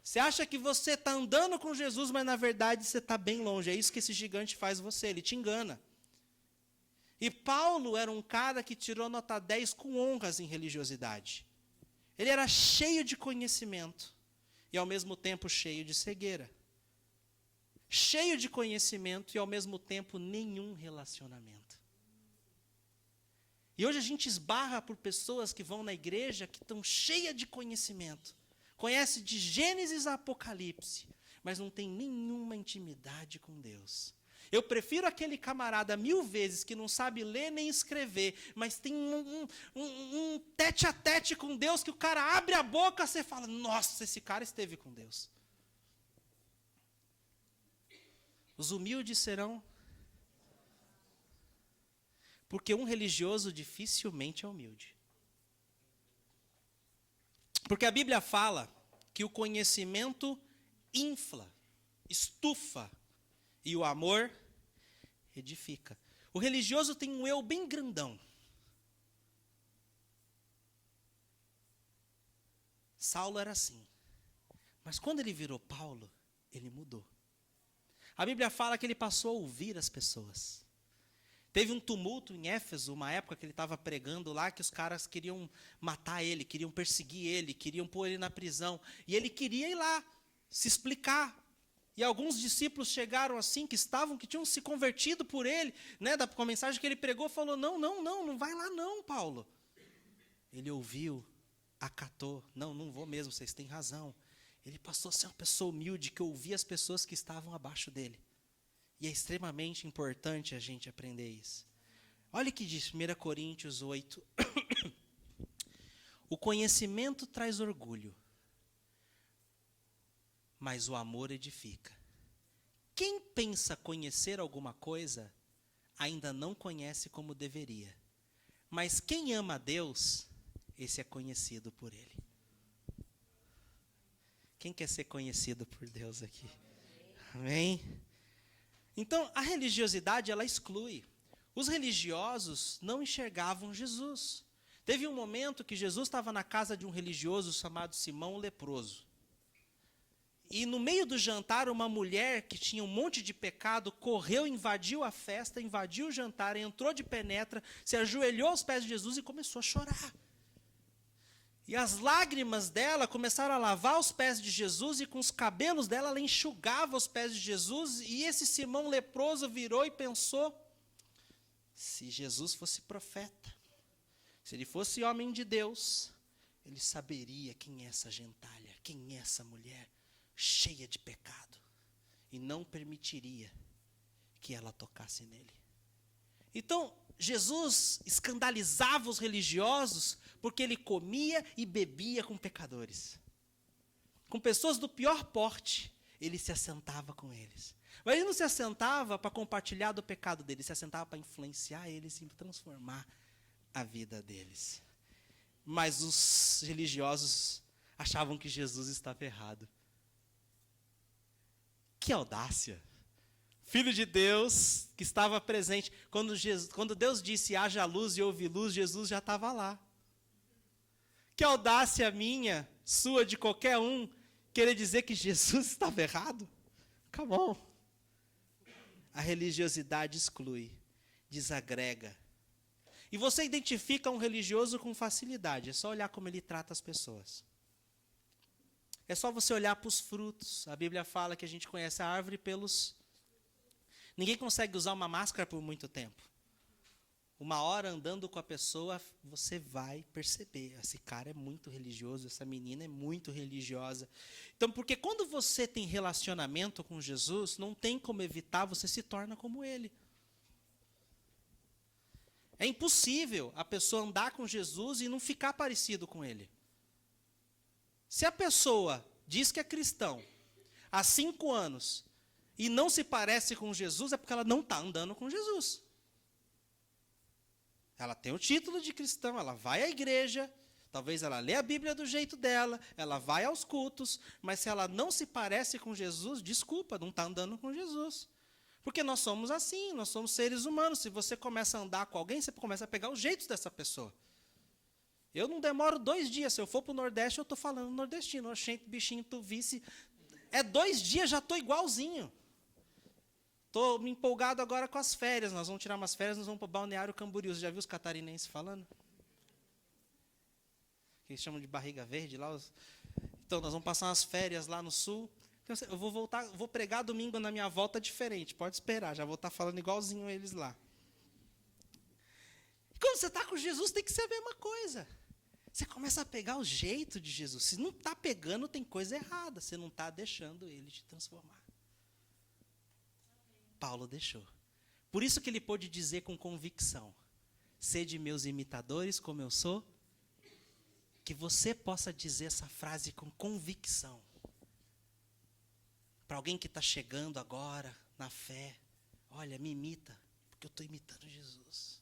Você acha que você está andando com Jesus, mas na verdade você está bem longe. É isso que esse gigante faz você, ele te engana. E Paulo era um cara que tirou nota 10 com honras em religiosidade. Ele era cheio de conhecimento e ao mesmo tempo cheio de cegueira. Cheio de conhecimento e ao mesmo tempo nenhum relacionamento. E hoje a gente esbarra por pessoas que vão na igreja que estão cheias de conhecimento. Conhece de Gênesis a Apocalipse, mas não tem nenhuma intimidade com Deus. Eu prefiro aquele camarada 1000 vezes que não sabe ler nem escrever, mas tem um tete a tete com Deus, que o cara abre a boca e você fala, nossa, esse cara esteve com Deus. Os humildes serão... Porque um religioso dificilmente é humilde. Porque a Bíblia fala que o conhecimento infla, estufa, e o amor edifica. O religioso tem um eu bem grandão. Saulo era assim. Mas quando ele virou Paulo, ele mudou. A Bíblia fala que ele passou a ouvir as pessoas. Teve um tumulto em Éfeso, uma época que ele estava pregando lá, que os caras queriam matar ele, queriam perseguir ele, queriam pôr ele na prisão. E ele queria ir lá, se explicar. E alguns discípulos chegaram assim, que tinham se convertido por ele, né, com a mensagem que ele pregou, falou, não vai lá não, Paulo. Ele ouviu, acatou, não vou mesmo, vocês têm razão. Ele passou a ser uma pessoa humilde, que ouvia as pessoas que estavam abaixo dele. E é extremamente importante a gente aprender isso. Olha o que diz 1 Coríntios 8. O conhecimento traz orgulho, mas o amor edifica. Quem pensa conhecer alguma coisa, ainda não conhece como deveria. Mas quem ama a Deus, esse é conhecido por Ele. Quem quer ser conhecido por Deus aqui? Amém? Então, a religiosidade, ela exclui. Os religiosos não enxergavam Jesus. Teve um momento que Jesus estava na casa de um religioso chamado Simão o leproso. E no meio do jantar, uma mulher que tinha um monte de pecado, correu, invadiu a festa, invadiu o jantar, entrou de penetra, se ajoelhou aos pés de Jesus e começou a chorar. E as lágrimas dela começaram a lavar os pés de Jesus, e com os cabelos dela ela enxugava os pés de Jesus, e esse Simão leproso virou e pensou, se Jesus fosse profeta, se ele fosse homem de Deus, ele saberia quem é essa gentalha, quem é essa mulher cheia de pecado, e não permitiria que ela tocasse nele. Então, Jesus escandalizava os religiosos porque ele comia e bebia com pecadores. Com pessoas do pior porte, ele se assentava com eles. Mas ele não se assentava para compartilhar do pecado deles, se assentava para influenciar eles e transformar a vida deles. Mas os religiosos achavam que Jesus estava errado. Que audácia! Filho de Deus, que estava presente. Quando Deus disse, haja luz e houve luz, Jesus já estava lá. Que audácia minha, sua, de qualquer um, querer dizer que Jesus estava errado? Come on. A religiosidade exclui, desagrega. E você identifica um religioso com facilidade, é só olhar como ele trata as pessoas. É só você olhar para os frutos. A Bíblia fala que a gente conhece a árvore pelos... Ninguém consegue usar uma máscara por muito tempo. Uma hora andando com a pessoa, você vai perceber. Esse cara é muito religioso, essa menina é muito religiosa. Então, porque quando você tem relacionamento com Jesus, não tem como evitar, você se torna como ele. É impossível a pessoa andar com Jesus e não ficar parecido com ele. Se a pessoa diz que é cristão há 5 anos e não se parece com Jesus, é porque ela não está andando com Jesus. Ela tem o título de cristão, ela vai à igreja, talvez ela lê a Bíblia do jeito dela, ela vai aos cultos, mas se ela não se parece com Jesus, desculpa, não está andando com Jesus. Porque nós somos assim, nós somos seres humanos. Se você começa a andar com alguém, você começa a pegar os jeitos dessa pessoa. Eu não demoro 2 dias. Se eu for para o Nordeste, eu estou falando nordestino. Oxente, bichinho, tu visse. É 2 dias, já estou igualzinho. Estou me empolgado agora com as férias. Nós vamos tirar umas férias, nós vamos para o Balneário Camboriú. Você já viu os catarinenses falando? Que eles chamam de barriga verde lá. Então, nós vamos passar umas férias lá no sul. Então, eu vou voltar, vou pregar domingo na minha volta diferente. Pode esperar, já vou estar falando igualzinho a eles lá. Quando você está com Jesus, tem que ser a mesma coisa. Você começa a pegar o jeito de Jesus. Se não está pegando, tem coisa errada. Você não está deixando ele te transformar. Paulo deixou. Por isso que ele pôde dizer com convicção: sede meus imitadores como eu sou. Que você possa dizer essa frase com convicção. Para alguém que está chegando agora na fé. Olha, me imita, porque eu estou imitando Jesus.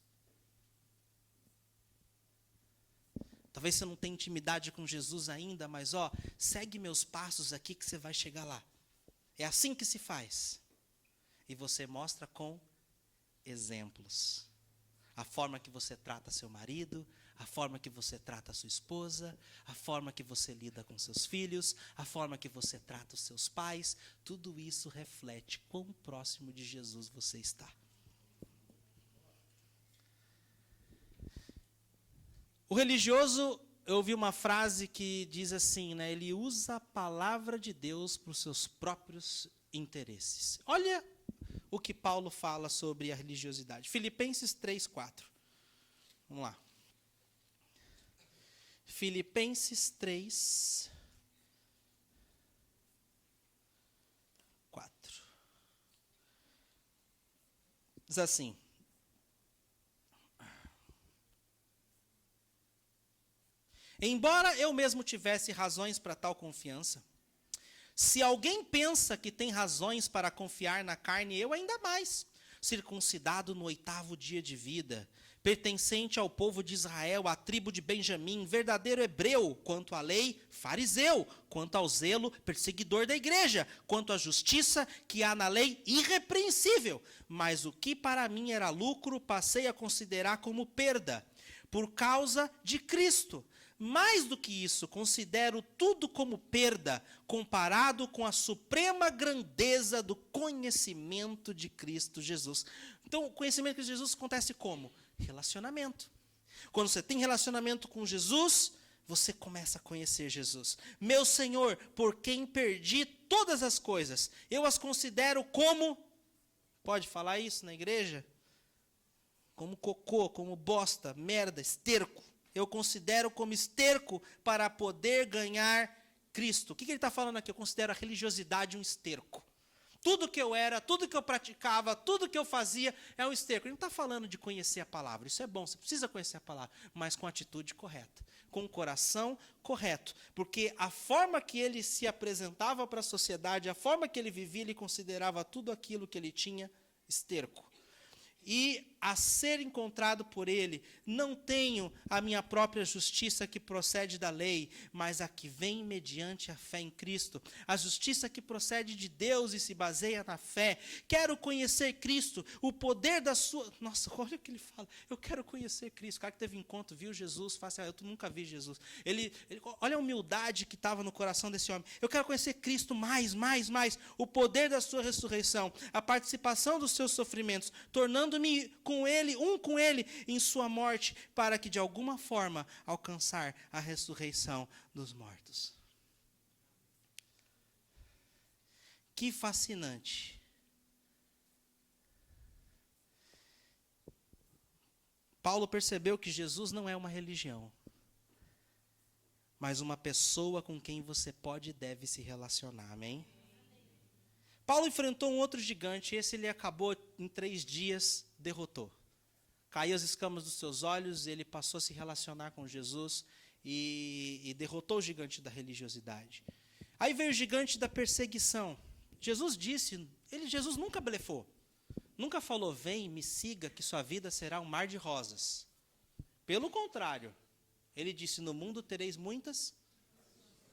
Talvez você não tenha intimidade com Jesus ainda, mas segue meus passos aqui que você vai chegar lá. É assim que se faz. E você mostra com exemplos. A forma que você trata seu marido, a forma que você trata a sua esposa, a forma que você lida com seus filhos, a forma que você trata os seus pais, tudo isso reflete quão próximo de Jesus você está. O religioso, eu ouvi uma frase que diz assim, né? Ele usa a palavra de Deus para os seus próprios interesses. Olha o que Paulo fala sobre a religiosidade. Filipenses 3:4. Vamos lá. Filipenses 3:4. Diz assim: embora eu mesmo tivesse razões para tal confiança, se alguém pensa que tem razões para confiar na carne, eu ainda mais, circuncidado no 8º dia de vida, pertencente ao povo de Israel, à tribo de Benjamim, verdadeiro hebreu, quanto à lei, fariseu, quanto ao zelo, perseguidor da igreja, quanto à justiça que há na lei, irrepreensível. Mas o que para mim era lucro, passei a considerar como perda, por causa de Cristo. Mais do que isso, considero tudo como perda, comparado com a suprema grandeza do conhecimento de Cristo Jesus. Então, o conhecimento de Jesus acontece como? Relacionamento. Quando você tem relacionamento com Jesus, você começa a conhecer Jesus. Meu Senhor, por quem perdi todas as coisas, eu as considero como, pode falar isso na igreja? Como cocô, como bosta, merda, esterco. Eu considero como esterco para poder ganhar Cristo. O que ele está falando aqui? Eu considero a religiosidade um esterco. Tudo que eu era, tudo que eu praticava, tudo que eu fazia é um esterco. Ele não está falando de conhecer a palavra. Isso é bom, você precisa conhecer a palavra, mas com a atitude correta, com o coração correto. Porque a forma que ele se apresentava para a sociedade, a forma que ele vivia, ele considerava tudo aquilo que ele tinha esterco. E a ser encontrado por ele, não tenho a minha própria justiça que procede da lei, mas a que vem mediante a fé em Cristo. A justiça que procede de Deus e se baseia na fé. Quero conhecer Cristo, o poder da sua... Nossa, olha o que ele fala. Eu quero conhecer Cristo. O cara que teve encontro, viu Jesus, fala assim, eu nunca vi Jesus. Olha a humildade que estava no coração desse homem. Eu quero conhecer Cristo mais. O poder da sua ressurreição, a participação dos seus sofrimentos, tornando-me com ele, com ele em sua morte, para que de alguma forma alcançar a ressurreição dos mortos. Que fascinante. Paulo percebeu que Jesus não é uma religião, mas uma pessoa com quem você pode e deve se relacionar, amém? Paulo enfrentou um outro gigante, esse ele acabou em 3 dias, derrotou. Caiu as escamas dos seus olhos, ele passou a se relacionar com Jesus e derrotou o gigante da religiosidade. Aí veio o gigante da perseguição. Jesus nunca blefou. Nunca falou, vem, me siga, que sua vida será um mar de rosas. Pelo contrário, ele disse, no mundo tereis muitas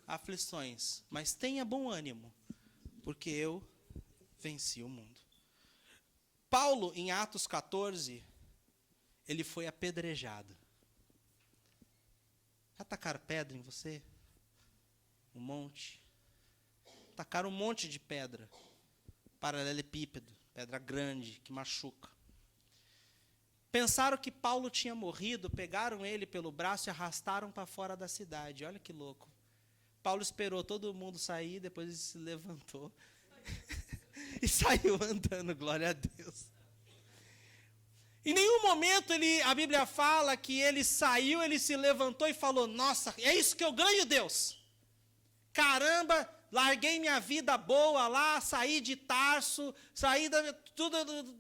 aflições, mas tenha bom ânimo, porque eu venci o mundo. Paulo, em Atos 14, ele foi apedrejado. Já tacaram pedra em você? Um monte. Tacaram um monte de pedra. Paralelepípedo, pedra grande, que machuca. Pensaram que Paulo tinha morrido, pegaram ele pelo braço e arrastaram para fora da cidade. Olha que louco. Paulo esperou todo mundo sair, depois ele se levantou e saiu andando, glória a Deus. Em nenhum momento a Bíblia fala que ele saiu, ele se levantou e falou: nossa, é isso que eu ganho, Deus. Caramba, larguei minha vida boa lá, saí de Tarso, saí da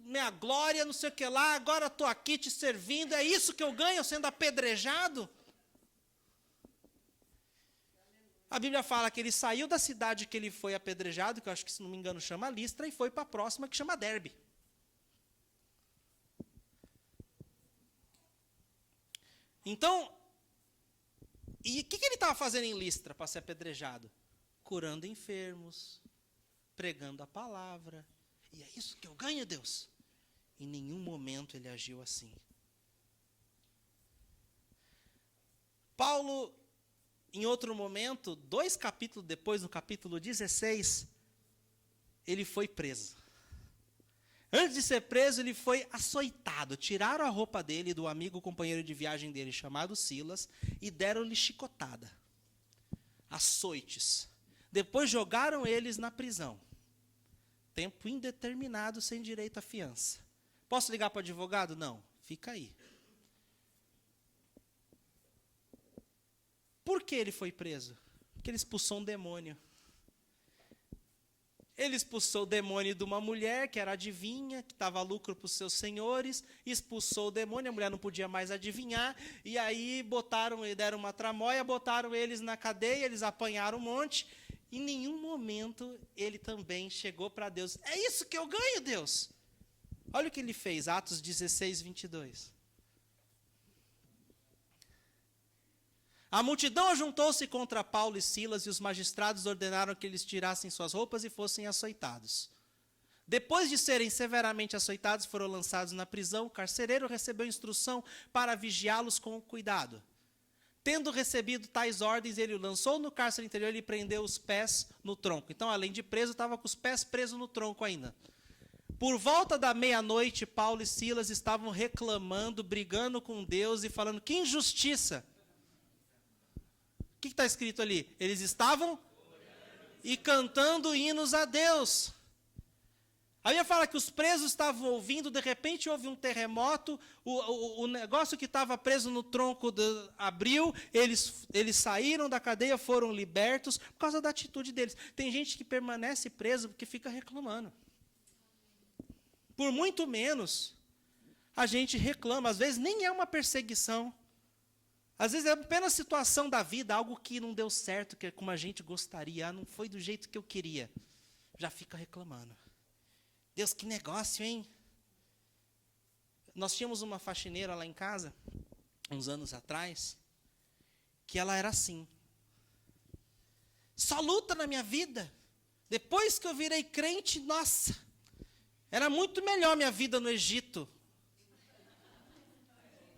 minha glória, não sei o que lá, agora estou aqui te servindo, é isso que eu ganho sendo apedrejado? A Bíblia fala que ele saiu da cidade que ele foi apedrejado, que eu acho que, se não me engano, chama Listra, e foi para a próxima, que chama Derbe. Então, e o que ele estava fazendo em Listra para ser apedrejado? Curando enfermos, pregando a palavra. E é isso que eu ganho, Deus? Em nenhum momento ele agiu assim. Paulo, em outro momento, 2 capítulos depois, no capítulo 16, ele foi preso. Antes de ser preso, ele foi açoitado. Tiraram a roupa dele, do amigo companheiro de viagem dele, chamado Silas, e deram-lhe chicotada. Açoites. Depois jogaram eles na prisão. Tempo indeterminado, sem direito à fiança. Posso ligar para o advogado? Não. Fica aí. Por que ele foi preso? Porque ele expulsou um demônio. Ele expulsou o demônio de uma mulher, que era adivinha, que dava lucro para os seus senhores, expulsou o demônio, a mulher não podia mais adivinhar, e aí deram uma tramóia, botaram eles na cadeia, eles apanharam um monte. Em nenhum momento ele também chegou para Deus: é isso que eu ganho, Deus. Olha o que ele fez, Atos 16, 22. A multidão ajuntou-se contra Paulo e Silas, e os magistrados ordenaram que eles tirassem suas roupas e fossem açoitados. Depois de serem severamente açoitados, foram lançados na prisão. O carcereiro recebeu instrução para vigiá-los com cuidado. Tendo recebido tais ordens, ele o lançou no cárcere interior e prendeu os pés no tronco. Então, além de preso, estava com os pés presos no tronco ainda. Por volta da meia-noite, Paulo e Silas estavam reclamando, brigando com Deus e falando: que injustiça! O que está escrito ali? Eles estavam e cantando hinos a Deus. A Bíblia fala que os presos estavam ouvindo, de repente houve um terremoto, o negócio que estava preso no tronco abriu, eles saíram da cadeia, foram libertos por causa da atitude deles. Tem gente que permanece preso porque fica reclamando. Por muito menos, a gente reclama. Às vezes nem é uma perseguição. Às vezes é apenas situação da vida, algo que não deu certo, que é como a gente gostaria, não foi do jeito que eu queria. Já fica reclamando. Deus, que negócio, hein? Nós tínhamos uma faxineira lá em casa, uns anos atrás, que ela era assim. Só luta na minha vida. Depois que eu virei crente, nossa, era muito melhor minha vida no Egito.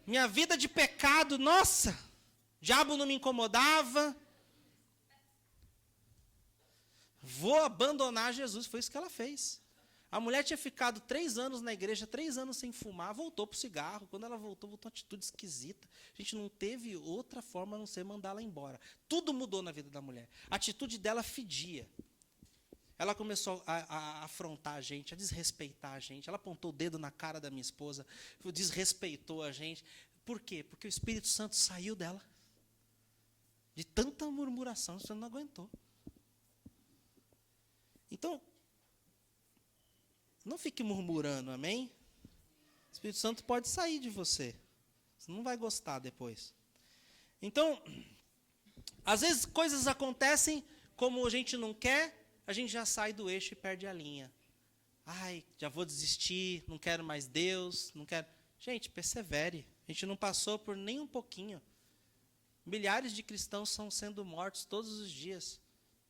Minha vida de pecado, nossa, o diabo não me incomodava. Vou abandonar Jesus, foi isso que ela fez. A mulher tinha ficado 3 anos na igreja, 3 anos sem fumar, voltou para o cigarro. Quando ela voltou uma atitude esquisita. A gente não teve outra forma a não ser mandá-la embora. Tudo mudou na vida da mulher. A atitude dela fedia. Ela começou a afrontar a gente, a desrespeitar a gente. Ela apontou o dedo na cara da minha esposa, desrespeitou a gente. Por quê? Porque o Espírito Santo saiu dela. De tanta murmuração, você não aguentou. Então, não fique murmurando, amém? O Espírito Santo pode sair de você. Você não vai gostar depois. Então, às vezes coisas acontecem como a gente não quer, a gente já sai do eixo e perde a linha. Ai, já vou desistir, não quero mais Deus, não quero. Gente, persevere. A gente não passou por nem um pouquinho. Milhares de cristãos estão sendo mortos todos os dias.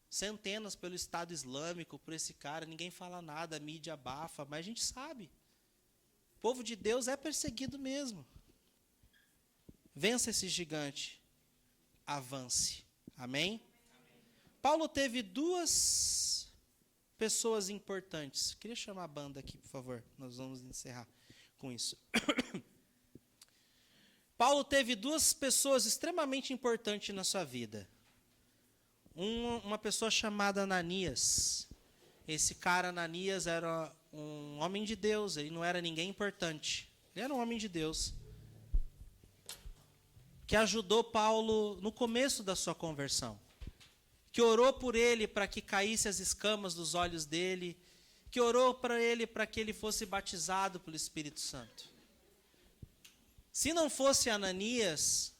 Centenas pelo Estado Islâmico, por esse cara. Ninguém fala nada, a mídia abafa, mas a gente sabe. O povo de Deus é perseguido mesmo. Vença esse gigante. avance. Amém? Paulo teve duas pessoas importantes. Queria chamar a banda aqui, por favor. Nós vamos encerrar com isso. Paulo teve duas pessoas extremamente importantes na sua vida. Uma pessoa chamada Ananias. Esse cara, Ananias, era um homem de Deus. Ele não era ninguém importante. Ele era um homem de Deus. Que ajudou Paulo no começo da sua conversão. Que orou por ele para que caísse as escamas dos olhos dele. Que orou para ele para que ele fosse batizado pelo Espírito Santo. Se não fosse Ananias,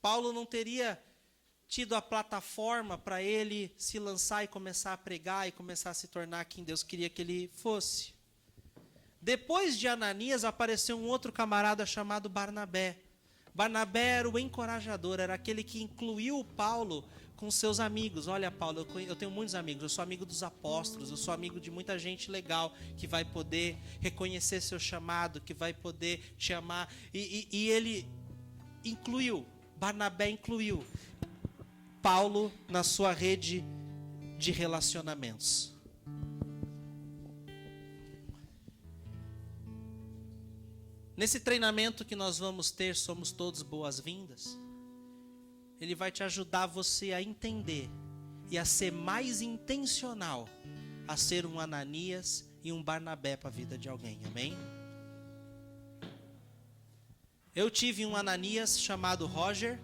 Paulo não teria tido a plataforma para ele se lançar e começar a pregar e começar a se tornar quem Deus queria que ele fosse. Depois de Ananias, apareceu um outro camarada chamado Barnabé. Barnabé era o encorajador, era aquele que incluiu Paulo com seus amigos. Olha, Paulo, eu tenho muitos amigos, eu sou amigo dos apóstolos, eu sou amigo de muita gente legal que vai poder reconhecer seu chamado, que vai poder te amar. E ele incluiu, Barnabé incluiu Paulo na sua rede de relacionamentos. Nesse treinamento que nós vamos ter, Somos Todos Boas-Vindas, ele vai te ajudar você a entender e a ser mais intencional, a ser um Ananias e um Barnabé para a vida de alguém, amém? Eu tive um Ananias chamado Roger,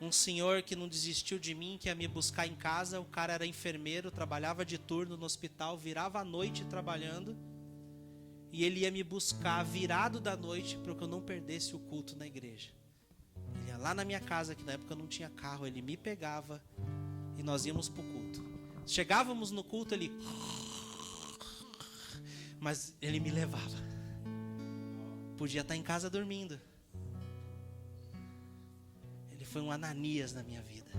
um senhor que não desistiu de mim, que ia me buscar em casa. O cara era enfermeiro, trabalhava de turno no hospital, virava à noite trabalhando, e ele ia me buscar virado da noite para que eu não perdesse o culto na igreja. Ele ia lá na minha casa, que na época eu não tinha carro, ele me pegava e nós íamos para o culto. Chegávamos no culto, mas ele me levava. Podia estar em casa dormindo. Ele foi um Ananias na minha vida.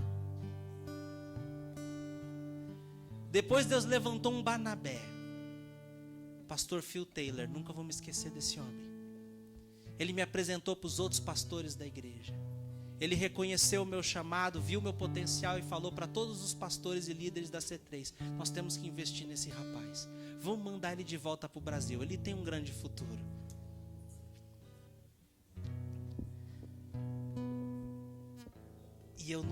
Depois Deus levantou um Barnabé. Pastor Phil Taylor, nunca vou me esquecer desse homem. Ele me apresentou para os outros pastores da igreja. Ele reconheceu o meu chamado, viu o meu potencial e falou para todos os pastores e líderes da C3: nós temos que investir nesse rapaz. Vamos mandar ele de volta para o Brasil. Ele tem um grande futuro. E eu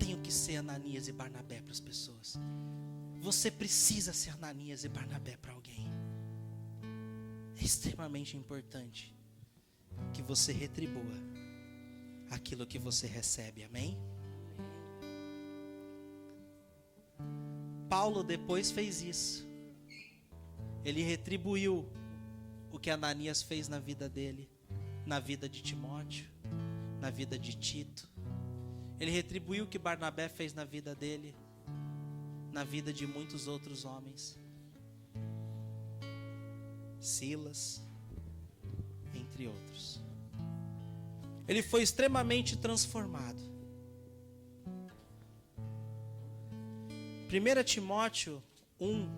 tenho que ser Ananias e Barnabé para as pessoas. Você precisa ser Ananias e Barnabé para alguém. É extremamente importante que você retribua aquilo que você recebe, amém? Paulo depois fez isso. Ele retribuiu o que Ananias fez na vida dele, na vida de Timóteo, na vida de Tito. Ele retribuiu o que Barnabé fez na vida dele, na vida de muitos outros homens. Silas, entre outros. Ele foi extremamente transformado. 1 Timóteo 1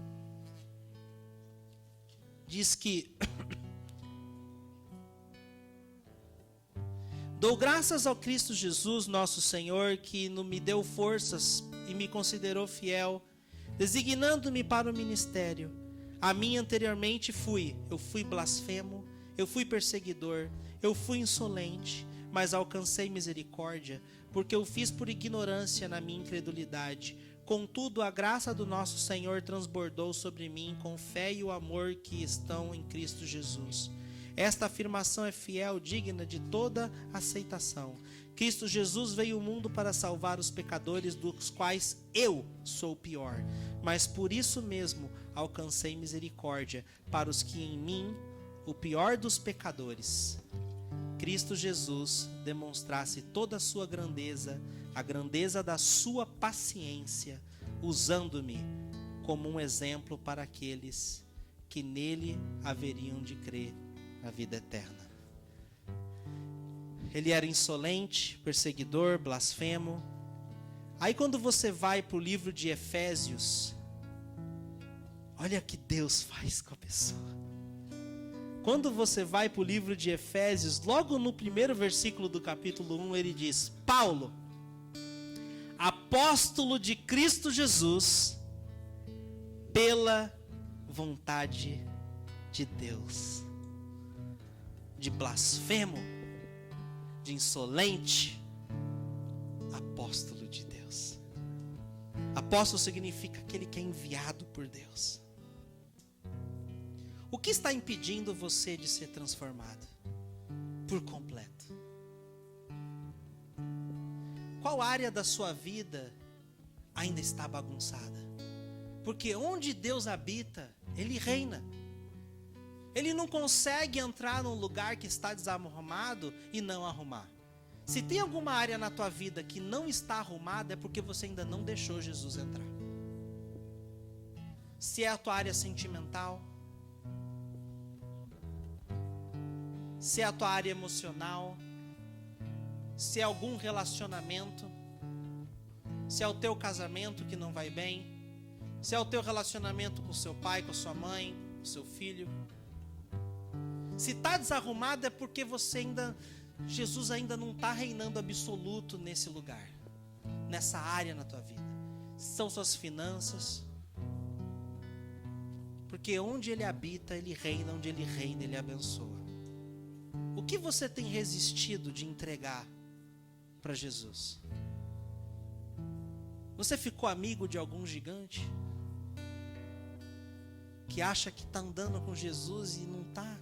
diz que dou graças ao Cristo Jesus, nosso Senhor, que me deu forças e me considerou fiel, designando-me para o ministério. A mim anteriormente eu fui blasfemo, eu fui perseguidor, eu fui insolente, mas alcancei misericórdia, porque eu fiz por ignorância na minha incredulidade. Contudo, a graça do nosso Senhor transbordou sobre mim com fé e o amor que estão em Cristo Jesus. Esta afirmação é fiel, digna de toda aceitação. Cristo Jesus veio ao mundo para salvar os pecadores, dos quais eu sou o pior. Mas por isso mesmo alcancei misericórdia para os que em mim, o pior dos pecadores, Cristo Jesus, demonstrasse toda a sua grandeza, a grandeza da sua paciência, usando-me como um exemplo para aqueles que nele haveriam de crer na vida eterna. Ele era insolente, perseguidor, blasfemo. Aí quando você vai para o livro de Efésios, olha o que Deus faz com a pessoa. Quando você vai para o livro de Efésios, logo no primeiro versículo do capítulo 1, ele diz: Paulo, apóstolo de Cristo Jesus, pela vontade de Deus. De blasfemo, de insolente, apóstolo de Deus. Apóstolo significa aquele que é enviado por Deus. O que está impedindo você de ser transformado por completo? Qual área da sua vida ainda está bagunçada? Porque onde Deus habita, Ele reina. Ele não consegue entrar num lugar que está desarrumado e não arrumar. Se tem alguma área na tua vida que não está arrumada, é porque você ainda não deixou Jesus entrar. Se é a tua área sentimental, se é a tua área emocional, se é algum relacionamento, se é o teu casamento que não vai bem, se é o teu relacionamento com seu pai, com sua mãe, com seu filho. Se está desarrumado é porque Jesus ainda não está reinando absoluto nesse lugar, nessa área na tua vida. São suas finanças, porque onde Ele habita, Ele reina, onde Ele reina, Ele abençoa. O que você tem resistido de entregar para Jesus? Você ficou amigo de algum gigante que acha que está andando com Jesus e não está?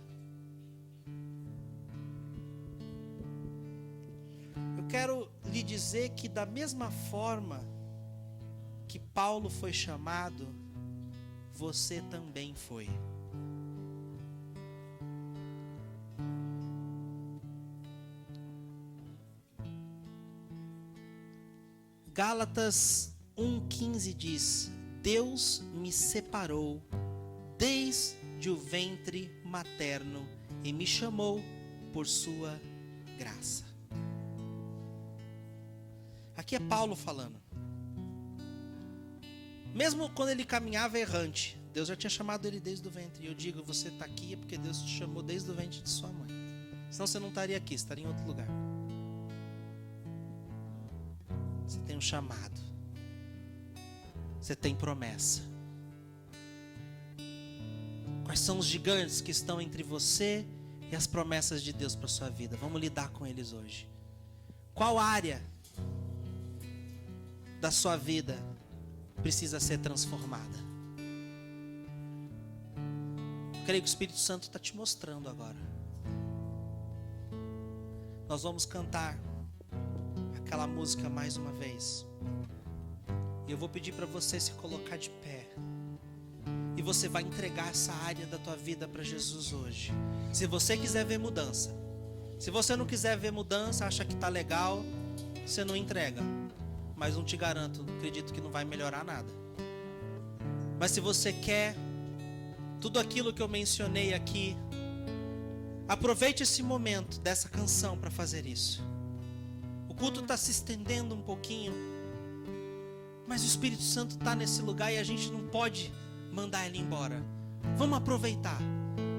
Eu quero lhe dizer que da mesma forma que Paulo foi chamado, você também foi. Gálatas 1,15 diz: Deus me separou desde o ventre materno e me chamou por sua graça. Aqui é Paulo falando. Mesmo quando ele caminhava errante, Deus já tinha chamado ele desde o ventre. E eu digo, você está aqui é porque Deus te chamou desde o ventre de sua mãe. Senão você não estaria aqui, estaria em outro lugar. Você tem um chamado. Você tem promessa. Quais são os gigantes que estão entre você e as promessas de Deus para sua vida? Vamos lidar com eles hoje. Qual área da sua vida precisa ser transformada? Eu creio que o Espírito Santo está te mostrando agora. Nós vamos cantar aquela música mais uma vez. E eu vou pedir para você se colocar de pé. E você vai entregar essa área da tua vida para Jesus hoje. Se você quiser ver mudança. Se você não quiser ver mudança, acha que está legal, você não entrega. Mas não te garanto, acredito que não vai melhorar nada. Mas se você quer tudo aquilo que eu mencionei aqui, aproveite esse momento dessa canção para fazer isso. O culto está se estendendo um pouquinho, mas o Espírito Santo está nesse lugar e a gente não pode mandar ele embora. Vamos aproveitar.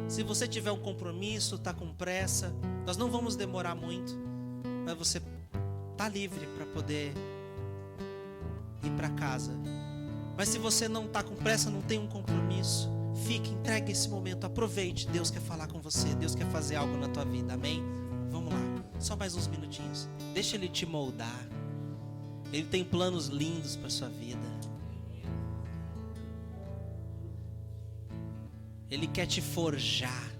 Se você tiver um compromisso, está com pressa, nós não vamos demorar muito, mas você está livre para poder ir para casa. Mas se você não está com pressa, não tem um compromisso, fique, entregue esse momento, aproveite. Deus quer falar com você, Deus quer fazer algo na tua vida, amém? Vamos lá, só mais uns minutinhos. Deixa Ele te moldar. Ele tem planos lindos para sua vida. Ele quer te forjar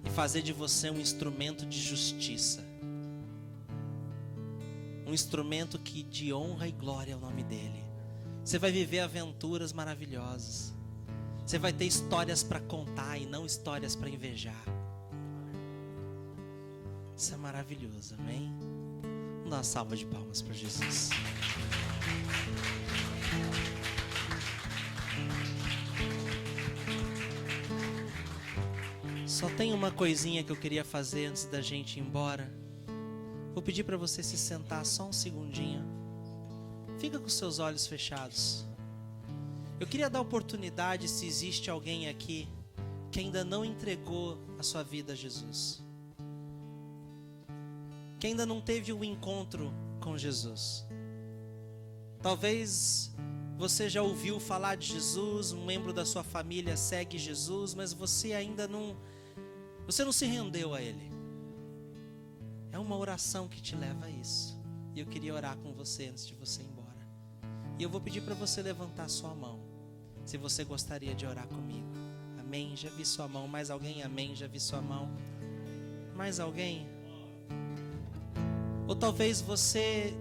e fazer de você um instrumento de justiça. Um instrumento que de honra e glória é o nome dele. Você vai viver aventuras maravilhosas. Você vai ter histórias para contar e não histórias para invejar. Isso é maravilhoso, amém? Vamos dar uma salva de palmas para Jesus. Só tem uma coisinha que eu queria fazer antes da gente ir embora. Vou pedir para você se sentar só um segundinho. Fica com seus olhos fechados. Eu queria dar oportunidade, se existe alguém aqui que ainda não entregou a sua vida a Jesus, que ainda não teve um encontro com Jesus. Talvez você já ouviu falar de Jesus, um membro da sua família segue Jesus, mas você ainda não se rendeu a Ele. É uma oração que te leva a isso. E eu queria orar com você antes de você ir embora. E eu vou pedir para você levantar sua mão, se você gostaria de orar comigo. Amém? Já vi sua mão. Mais alguém? Amém? Já vi sua mão. Mais alguém? Ou talvez você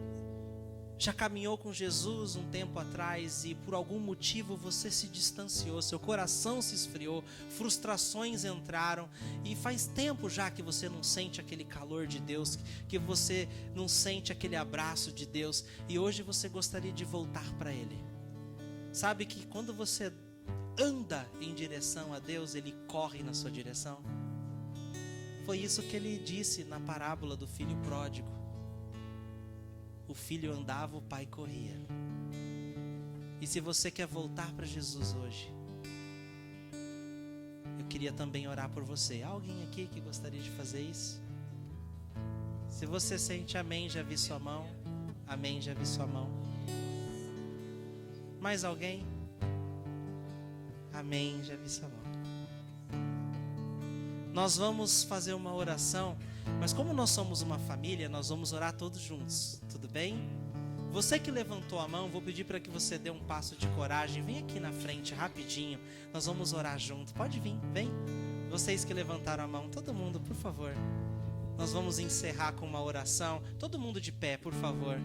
já caminhou com Jesus um tempo atrás e por algum motivo você se distanciou, seu coração se esfriou, frustrações entraram e faz tempo já que você não sente aquele calor de Deus, que você não sente aquele abraço de Deus, e hoje você gostaria de voltar para Ele. Sabe que quando você anda em direção a Deus, Ele corre na sua direção? Foi isso que Ele disse na parábola do filho pródigo. O filho andava, o pai corria. E se você quer voltar para Jesus hoje, eu queria também orar por você. Há alguém aqui que gostaria de fazer isso? Se você sente amém, já vi sua mão. Amém, já vi sua mão. Mais alguém? Amém, já vi sua mão. Nós vamos fazer uma oração, mas como nós somos uma família, nós vamos orar todos juntos, tudo bem? Você que levantou a mão, vou pedir para que você dê um passo de coragem, vem aqui na frente rapidinho, nós vamos orar junto, pode vir, vem. Vocês que levantaram a mão, todo mundo, por favor. Nós vamos encerrar com uma oração, todo mundo de pé, por favor.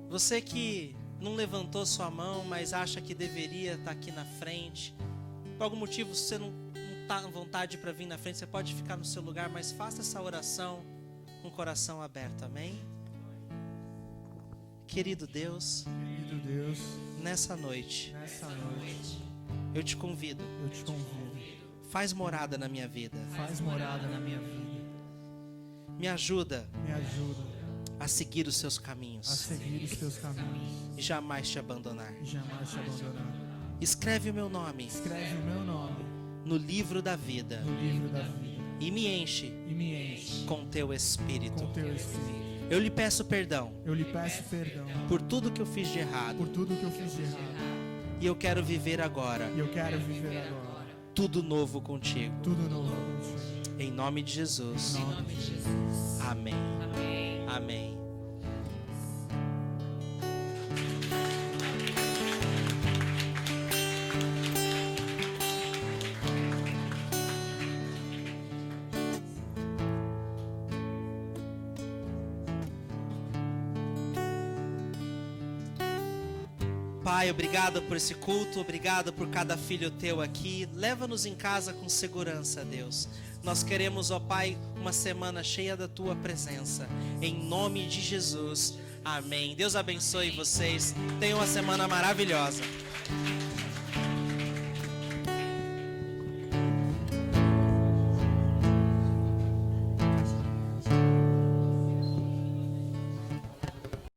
Você que não levantou sua mão, mas acha que deveria estar aqui na frente, por algum motivo você não está à vontade para vir na frente, você pode ficar no seu lugar, mas faça essa oração com o coração aberto, amém? Querido Deus, nessa noite, eu te convido, faz morada na minha vida, me ajuda a seguir os seus caminhos, e jamais te abandonar. Escreve o meu nome no livro da vida, e me enche com teu Espírito. Eu lhe peço perdão por tudo que eu fiz de errado, e eu quero viver agora tudo novo contigo. Em nome de Jesus. Amém. Amém. Pai, obrigado por esse culto, obrigado por cada filho teu aqui. Leva-nos em casa com segurança, Deus. Nós queremos, ó Pai, uma semana cheia da tua presença. Em nome de Jesus. Amém. Deus abençoe vocês. Tenham uma semana maravilhosa.